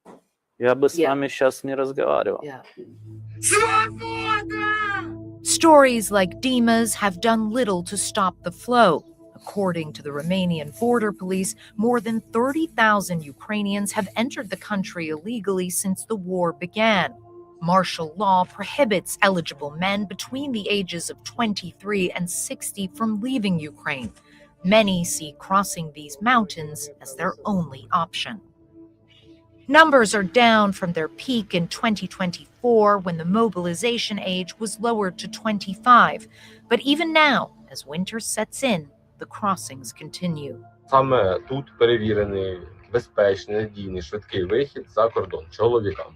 Я бы с вами сейчас не разговаривал. Stories like Dima's have done little to stop the flow. According to the Romanian border police, more than 30,000 Ukrainians have entered the country illegally since the war began. Martial law prohibits eligible men between the ages of 23 and 60 from leaving Ukraine. Many see crossing these mountains as their only option. Numbers are down from their peak in 2024 when the mobilization age was lowered to 25. But even now, as winter sets in, the crossings continue. Саме тут перевірений, безпечний, надійний, швидкий вихід за кордон чоловікам.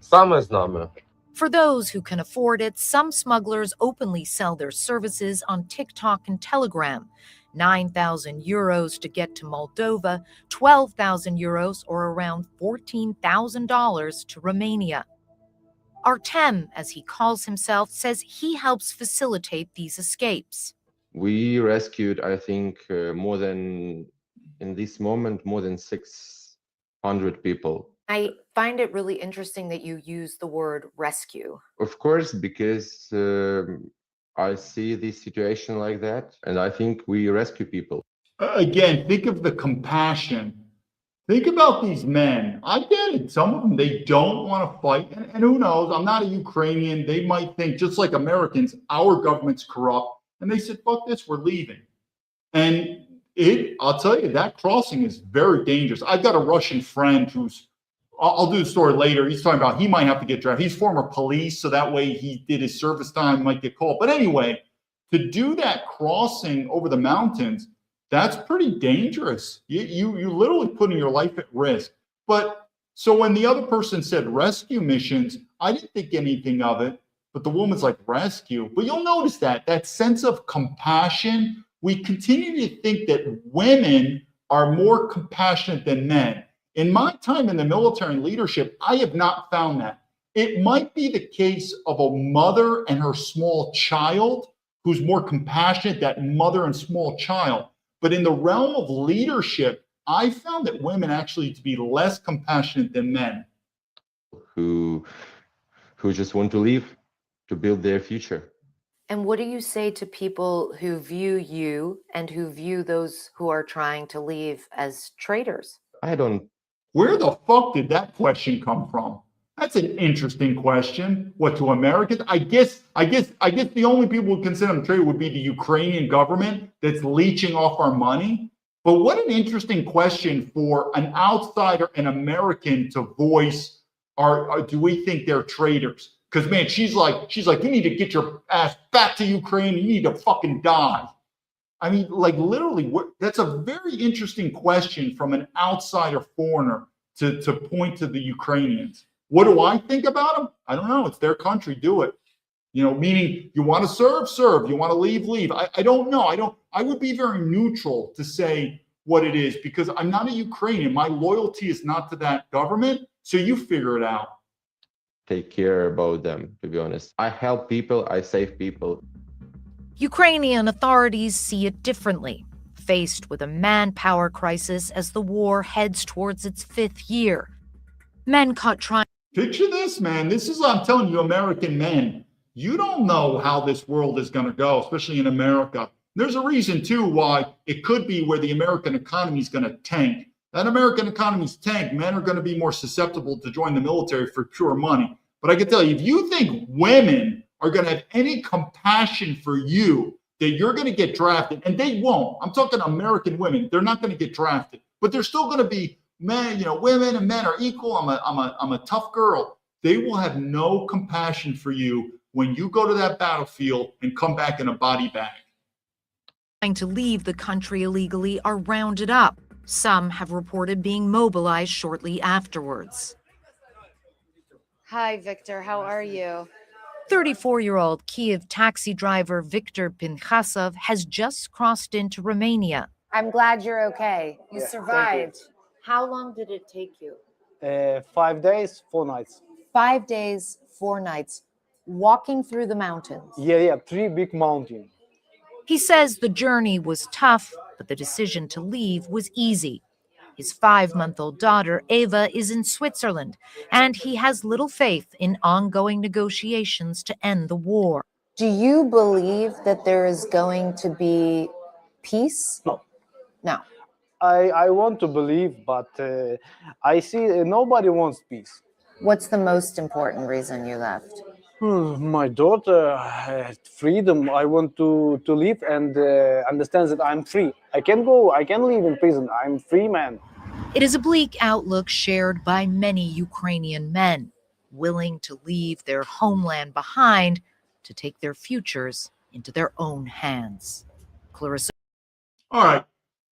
Саме з нами. For those who can afford it, some smugglers openly sell their services on TikTok and Telegram. 9,000 euros to get to Moldova, 12,000 euros or around $14,000 to Romania. Artem, as he calls himself, says he helps facilitate these escapes. We rescued, I think, more than 600 people. I find it really interesting that you use the word rescue. Of course, because I see this situation like that, and I think we rescue people. Again, think of the compassion. Think about these men. I get it. Some of them, they don't want to fight. And who knows? I'm not a Ukrainian. They might think, just like Americans, our government's corrupt. And they said, fuck this, we're leaving. And I'll tell you, that crossing is very dangerous. I've got a Russian friend who's, I'll do the story later. He's talking about he might have to get drafted. He's former police, so that way he did his service time, might get called. But anyway, to do that crossing over the mountains, that's pretty dangerous. You literally putting your life at risk. But so when the other person said rescue missions, I didn't think anything of it. But the woman's like, rescue. But you'll notice that sense of compassion, we continue to think that women are more compassionate than men. In my time in the military and leadership, I have not found that. It might be the case of a mother and her small child who's more compassionate, that mother and small child. But in the realm of leadership, I found that women actually to be less compassionate than men. Who just want to leave to build their future. And what do you say to people who view you and who view those who are trying to leave as traitors? Where the fuck did that question come from? That's an interesting question. What, to Americans? I guess the only people who consider them traitor would be the Ukrainian government that's leeching off our money. But what an interesting question for an outsider, an American, to voice. Do we think they're traitors? Because man, she's like, you need to get your ass back to Ukraine. You need to fucking die. I mean, like literally, that's a very interesting question from an outsider foreigner to point to the Ukrainians. What do I think about them? I don't know. It's their country. Do it. You know, meaning you want to serve. You want to leave. I don't know. I would be very neutral to say what it is because I'm not a Ukrainian. My loyalty is not to that government. So you figure it out. Take care about them, to be honest. I help people. I save people. Ukrainian authorities see it differently, faced with a manpower crisis as the war heads towards its 5th year. Men caught trying. Picture this, man. This is, I'm telling you, American men. You don't know how this world is going to go, especially in America. There's a reason, too, why it could be where the American economy is going to tank. That American economy's tank, men are going to be more susceptible to join the military for pure money. But I can tell you, if you think women are going to have any compassion for you, that you're going to get drafted, and they won't. I'm talking American women. They're not going to get drafted, but they're still going to be men. You know, women and men are equal. I'm a tough girl. They will have no compassion for you when you go to that battlefield and come back in a body bag. Trying to leave the country illegally are rounded up. Some have reported being mobilized shortly afterwards. Hi, Victor. How are you? 34-year-old Kiev taxi driver Viktor Pinchasov has just crossed into Romania. I'm glad you're okay. You Yeah, survived. How long did it take you? 5 days, 4 nights. 5 days, 4 nights, walking through the mountains. Yeah, 3 big mountains. He says the journey was tough, but the decision to leave was easy. His 5-month-old daughter, Ava, is in Switzerland, and he has little faith in ongoing negotiations to end the war. Do you believe that there is going to be peace? No. No. I want to believe, but I see nobody wants peace. What's the most important reason you left? My daughter had freedom. I want to live and understand that I'm free. I can go, I can live in prison. I'm free man. It is a bleak outlook shared by many Ukrainian men, willing to leave their homeland behind to take their futures into their own hands. Clarissa. All right,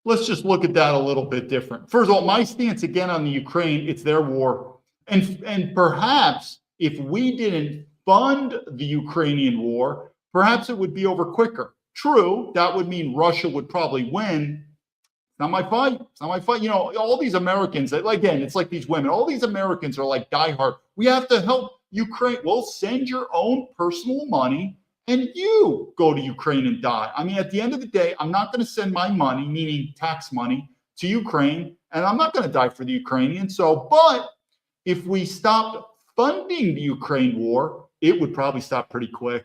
let's just look at that a little bit different. First of all, my stance again on the Ukraine, it's their war. And perhaps if we didn't fund the Ukrainian war, perhaps it would be over quicker. True, that would mean Russia would probably win. It's not my fight. It's not my fight. You know, all these Americans, again, it's like these women. All these Americans are like diehard. We have to help Ukraine. Well, send your own personal money and you go to Ukraine and die. I mean, at the end of the day, I'm not going to send my money, meaning tax money, to Ukraine, and I'm not going to die for the Ukrainians. So, but if we stopped funding the Ukraine war, it would probably stop pretty quick.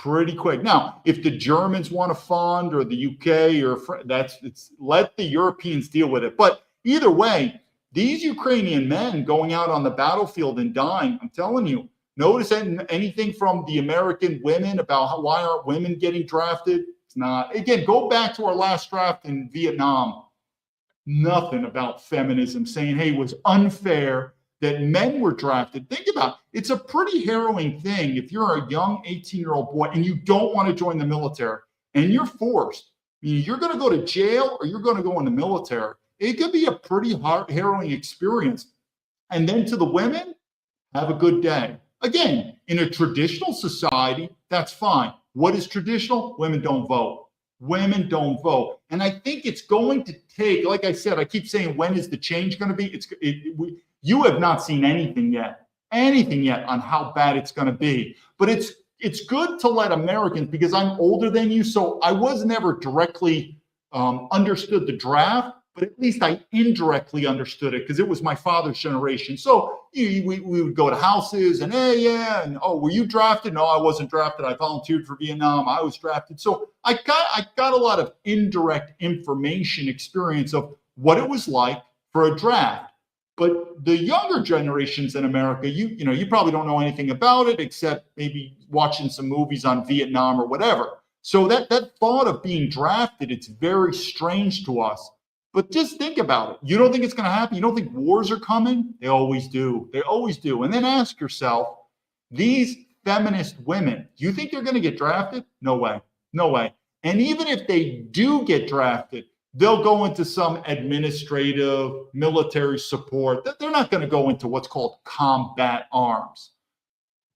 Now, if the Germans want to fund or the UK or let the Europeans deal with it. But either way, these Ukrainian men going out on the battlefield and dying, I'm telling you, notice anything from the American women about why aren't women getting drafted? It's not. Again, go back to our last draft in Vietnam. Nothing about feminism saying, hey, it was unfair that men were drafted. Think about it. It's a pretty harrowing thing if you're a young 18-year-old boy and you don't want to join the military and you're forced. You're going to go to jail or you're going to go in the military. It could be a pretty harrowing experience. And then to the women, have a good day. Again, in a traditional society, that's fine. What is traditional? Women don't vote. Women don't vote. And I think it's going to take, like I said, I keep saying, when is the change going to be? You have not seen anything yet on how bad it's going to be. But it's good to let Americans, because I'm older than you, so I was never directly understood the draft, but at least I indirectly understood it because it was my father's generation. So we would go to houses and, hey, yeah, and oh, were you drafted? No, I wasn't drafted. I volunteered for Vietnam. I was drafted. So I got a lot of indirect information experience of what it was like for a draft. But the younger generations in America, you probably don't know anything about it except maybe watching some movies on Vietnam or whatever. So that thought of being drafted, it's very strange to us. But just think about it. You don't think it's going to happen? You don't think wars are coming? They always do. They always do. And then ask yourself, these feminist women, do you think they're going to get drafted? No way. No way. And even if they do get drafted, they'll go into some administrative military support. They're not going to go into what's called combat arms.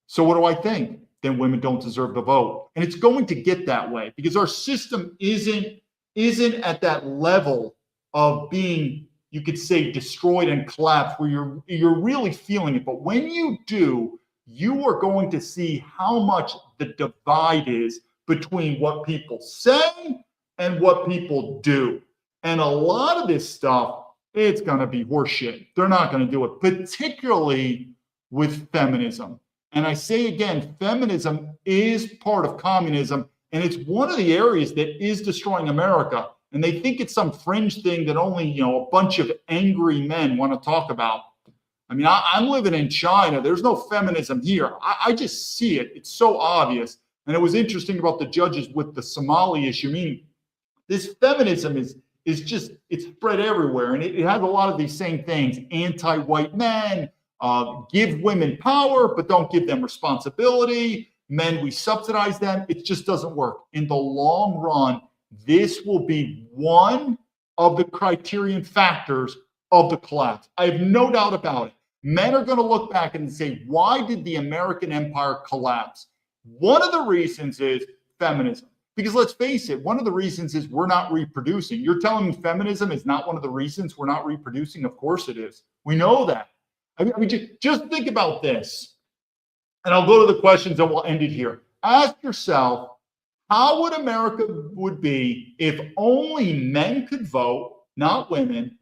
So what do I think? Then women don't deserve the vote. And it's going to get that way because our system isn't at that level of being, you could say, destroyed and collapsed where you're really feeling it. But when you do, you are going to see how much the divide is between what people say and what people do. And a lot of this stuff, it's going to be horseshit. They're not going to do it, particularly with feminism. And I say again, feminism is part of communism. And it's one of the areas that is destroying America. And they think it's some fringe thing that only, a bunch of angry men want to talk about. I mean, I'm living in China. There's no feminism here. I just see it. It's so obvious. And it was interesting about the judges with the Somali issue. I mean, this feminism is just, it's spread everywhere. And it has a lot of these same things. Anti-white men, give women power, but don't give them responsibility. Men, we subsidize them. It just doesn't work. In the long run, this will be one of the criterion factors of the collapse. I have no doubt about it. Men are going to look back and say, why did the American empire collapse? One of the reasons is feminism. Because let's face it, one of the reasons is we're not reproducing. You're telling me feminism is not one of the reasons we're not reproducing? Of course it is. We know that. I mean, just think about this. And I'll go to the questions and we'll end it here. Ask yourself, how would America would be if only men could vote, not women?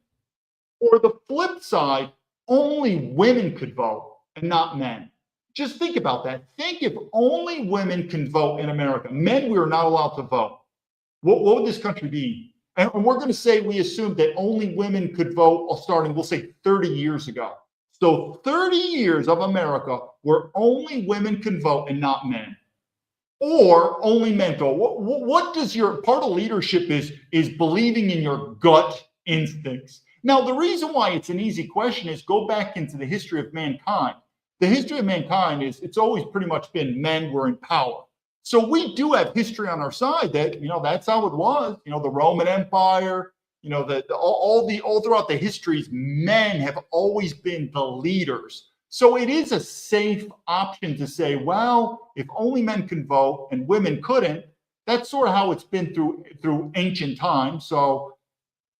Or the flip side, only women could vote and not men. Just think about that. Think if only women can vote in America. Men, we are not allowed to vote. What would this country be? And we're going to say we assumed that only women could vote starting, we'll say 30 years ago. So 30 years of America where only women can vote and not men. Or only men vote. What does your part of leadership is believing in your gut instincts. Now, the reason why it's an easy question is go back into the history of mankind. The history of mankind it's always pretty much been men were in power. So we do have history on our side that, that's how it was. The Roman Empire, all throughout the histories, men have always been the leaders. So it is a safe option to say, well, if only men can vote and women couldn't, that's sort of how it's been through ancient times. So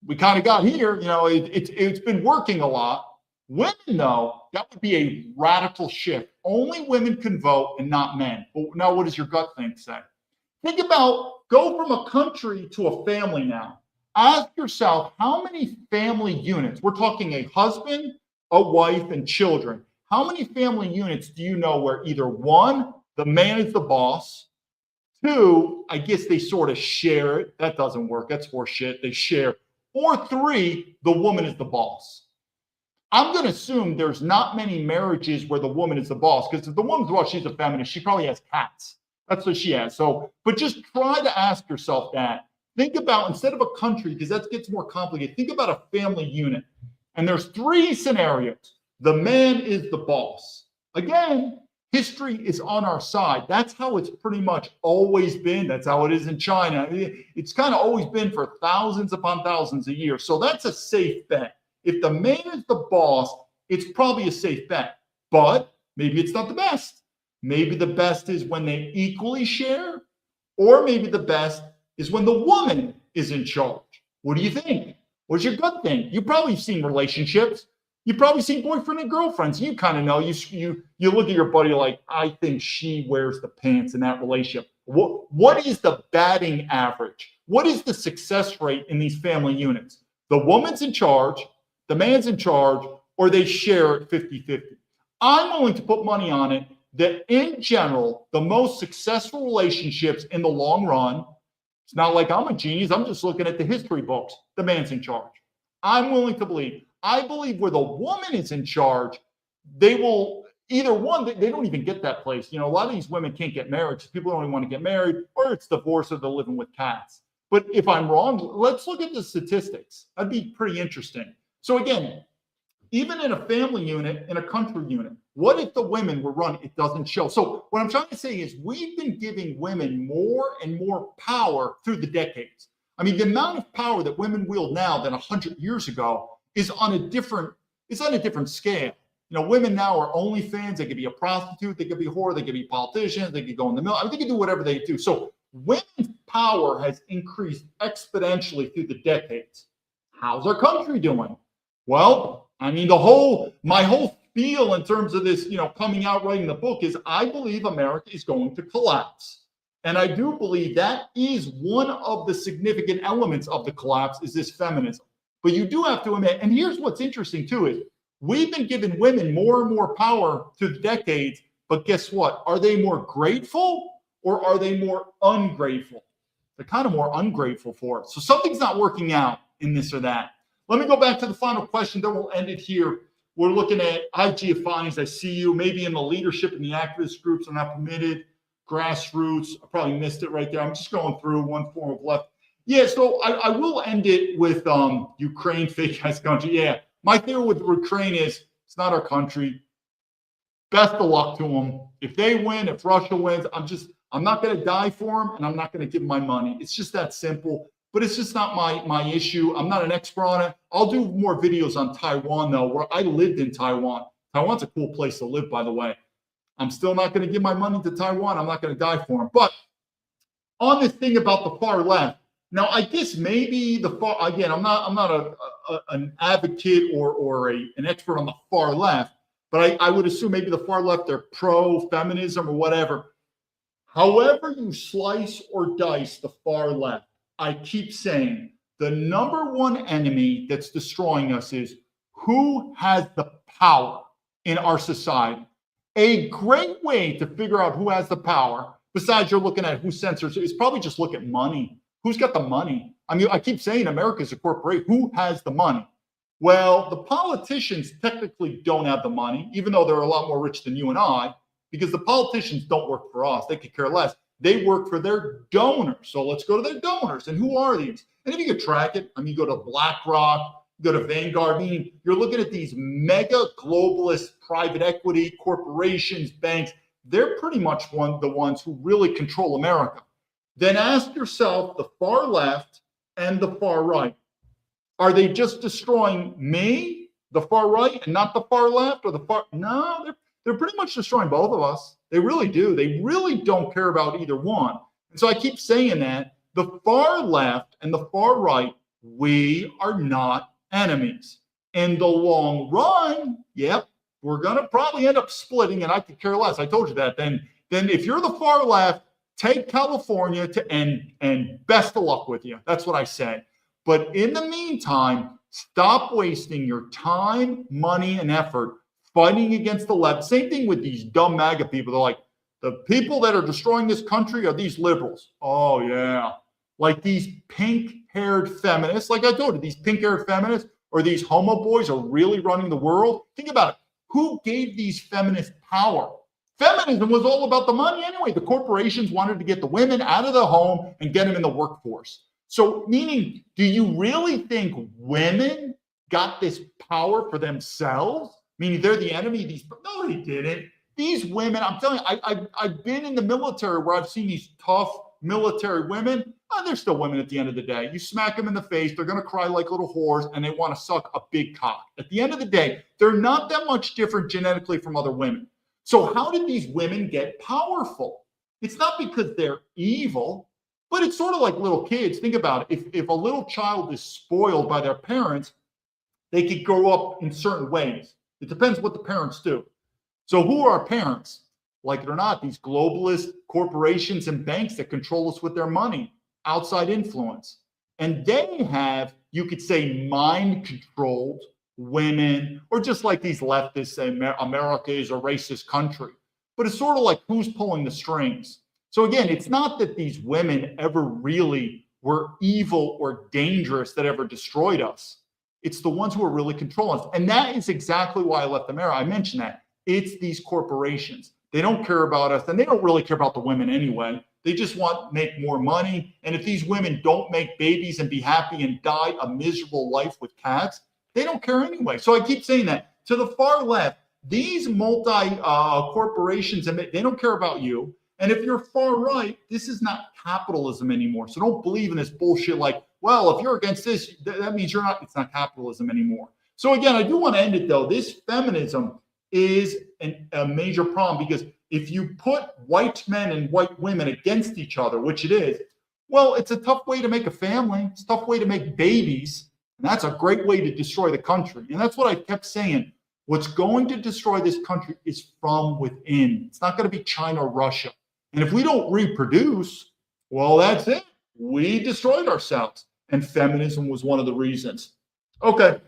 we kind of got here, it's been working a lot. Women, though, that would be a radical shift. Only women can vote and not men. But now what does your gut think say? Think about, go from a country to a family now. Ask yourself, how many family units, we're talking a husband, a wife, and children. How many family units do you know where either one, the man is the boss, two, I guess they sort of share it. That doesn't work. That's horseshit. They share. Or three, the woman is the boss. I'm going to assume there's not many marriages where the woman is the boss, because if the woman's the boss, she's a feminist. She probably has cats. That's what she has. So, but just try to ask yourself that. Think about, instead of a country, because that gets more complicated, think about a family unit. And there's three scenarios. The man is the boss. Again, history is on our side. That's how it's pretty much always been. That's how it is in China. It's kind of always been for thousands upon thousands of years. So that's a safe bet. If the man is the boss, it's probably a safe bet. But maybe it's not the best. Maybe the best is when they equally share, or maybe the best is when the woman is in charge. What do you think? What's your gut think? You've probably seen relationships. You've probably seen boyfriend and girlfriends. You kind of know. You look at your buddy like, I think she wears the pants in that relationship. What is the batting average? What is the success rate in these family units? The woman's in charge, the man's in charge, or they share it 50-50. I'm willing to put money on it that in general, the most successful relationships in the long run, it's not like I'm a genius. I'm just looking at the history books. The man's in charge. I'm willing to believe. I believe where the woman is in charge, they will either one, they don't even get that place. A lot of these women can't get married because people don't even want to get married, or it's divorce, or they're living with cats. But if I'm wrong, let's look at the statistics. That'd be pretty interesting. So again, even in a family unit, in a country unit, what if the women were running? It doesn't show. So what I'm trying to say is we've been giving women more and more power through the decades. I mean, the amount of power that women wield now than 100 years ago is on a different scale. Women now are OnlyFans. They could be a prostitute. They could be a whore. They could be politicians. They could go in the mill. I mean, they can do whatever they do. So women's power has increased exponentially through the decades. How's our country doing? Well, I mean, my whole spiel in terms of this, coming out writing the book is I believe America is going to collapse. And I do believe that is one of the significant elements of the collapse is this feminism. But you do have to admit, and here's what's interesting too, is we've been giving women more and more power through the decades, but guess what? Are they more grateful or are they more ungrateful? They're kind of more ungrateful for it. So something's not working out in this or that. Let me go back to the final question, then we'll end it here. We're looking at IG findings. I see you maybe in the leadership and the activist groups are not permitted. Grassroots, I probably missed it right there. I'm just going through one form of left. Yeah, so I will end it with Ukraine, fake ass country. Yeah, my theory with Ukraine is it's not our country. Best of luck to them. If they win, if Russia wins, I'm not going to die for them, and I'm not going to give them my money. It's just that simple. But it's just not my issue. I'm not an expert on it. I'll do more videos on Taiwan, though, where I lived in Taiwan. Taiwan's a cool place to live, by the way. I'm still not going to give my money to Taiwan. I'm not going to die for them. But on this thing about the far left, now I guess maybe the far, again, I'm not an advocate or an expert on the far left, but I would assume maybe the far left, they're pro-feminism or whatever. However you slice or dice the far left, I keep saying the number one enemy that's destroying us is who has the power in our society. A great way to figure out who has the power, besides you're looking at who censors, is probably just look at money. Who's got the money? I mean, I keep saying America's a corporation. Who has the money? Well, the politicians technically don't have the money, even though they're a lot more rich than you and I, because the politicians don't work for us. They could care less. They work for their donors. So let's go to their donors. And who are these? And if you could track it, I mean, go to BlackRock, go to Vanguard, meaning you're looking at these mega globalist private equity corporations, banks. They're pretty much the ones who really control America. Then ask yourself, the far left and the far right, are they just destroying me, the far right, and not the far left or the far? No, they're pretty much destroying both of us. They really do. They really don't care about either one. And so I keep saying that the far left and the far right, we are not enemies. In the long run, yep, we're going to probably end up splitting, and I could care less. I told you that. Then if you're the far left, take California and best of luck with you. That's what I say. But in the meantime, stop wasting your time, money, and effort fighting against the left. Same thing with these dumb MAGA people. They're like, the people that are destroying this country are these liberals. Oh, yeah. Like these pink-haired feminists. Like I told you, these pink-haired feminists or these homo boys are really running the world. Think about it. Who gave these feminists power? Feminism was all about the money anyway. The corporations wanted to get the women out of the home and get them in the workforce. So meaning, do you really think women got this power for themselves? Meaning they're the enemy? No, they didn't. These women, I'm telling you, I've been in the military where I've seen these tough military women. They're still women at the end of the day. You smack them in the face, they're going to cry like little whores, and they want to suck a big cock. At the end of the day, they're not that much different genetically from other women. So how did these women get powerful? It's not because they're evil, but it's sort of like little kids. Think about it. If a little child is spoiled by their parents, they could grow up in certain ways. It depends what the parents do. So who are our parents? Like it or not, these globalist corporations and banks that control us with their money, outside influence. And they have, you could say, mind-controlled women, or just like these leftists say America is a racist country. But it's sort of like who's pulling the strings. So again, it's not that these women ever really were evil or dangerous that ever destroyed us. It's the ones who are really controlling us. And that is exactly why I left America. I mentioned that. It's these corporations. They don't care about us, and they don't really care about the women anyway. They just want to make more money. And if these women don't make babies and be happy and die a miserable life with cats, they don't care anyway. So I keep saying that. To the far left, these multi-corporations, they don't care about you. And if you're far right, this is not capitalism anymore. So don't believe in this bullshit like, well, if you're against this, that means you're not, it's not capitalism anymore. So again, I do want to end it though. This feminism is a major problem, because if you put white men and white women against each other, which it is, well, it's a tough way to make a family. It's a tough way to make babies. And that's a great way to destroy the country. And that's what I kept saying. What's going to destroy this country is from within. It's not going to be China or Russia. And if we don't reproduce, well, that's it. We destroyed ourselves. And feminism was one of the reasons. Okay,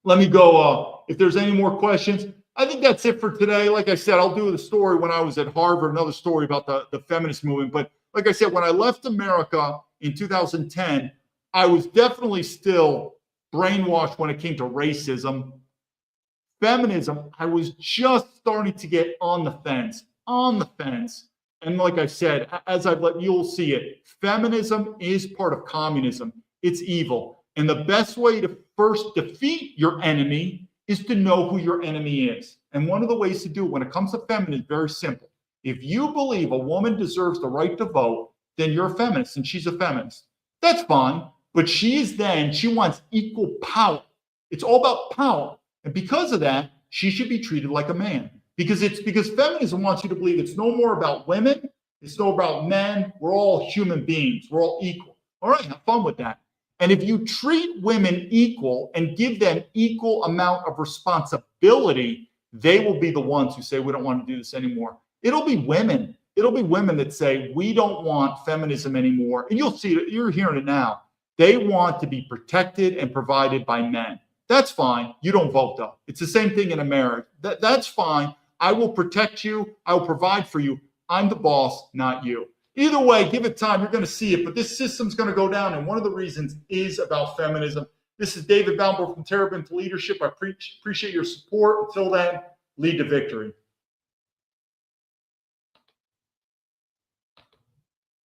let me go. If there's any more questions, I think that's it for today. Like I said, I'll do the story when I was at Harvard, another story about the feminist movement. But like I said, when I left America in 2010, I was definitely still brainwashed when it came to racism. Feminism, I was just starting to get on the fence. And like I said, as I've let you'll see it, feminism is part of communism. It's evil. And the best way to first defeat your enemy is to know who your enemy is. And one of the ways to do it when it comes to feminism is very simple. If you believe a woman deserves the right to vote, then you're a feminist and she's a feminist. That's fine. But she wants equal power. It's all about power. And because of that, she should be treated like a man. Because feminism wants you to believe it's no more about women, it's no about men. We're all human beings. We're all equal. All right, have fun with that. And if you treat women equal and give them equal amount of responsibility, they will be the ones who say, we don't want to do this anymore. It'll be women. It'll be women that say, we don't want feminism anymore. And you'll see it, you're hearing it now. They want to be protected and provided by men. That's fine. You don't vote though. It's the same thing in a marriage. That's fine. I will protect you. I will provide for you. I'm the boss, not you. Either way, give it time. You're going to see it. But this system's going to go down. And one of the reasons is about feminism. This is David Baumblatt from Patriots Leadership. I appreciate your support. Until then, lead to victory.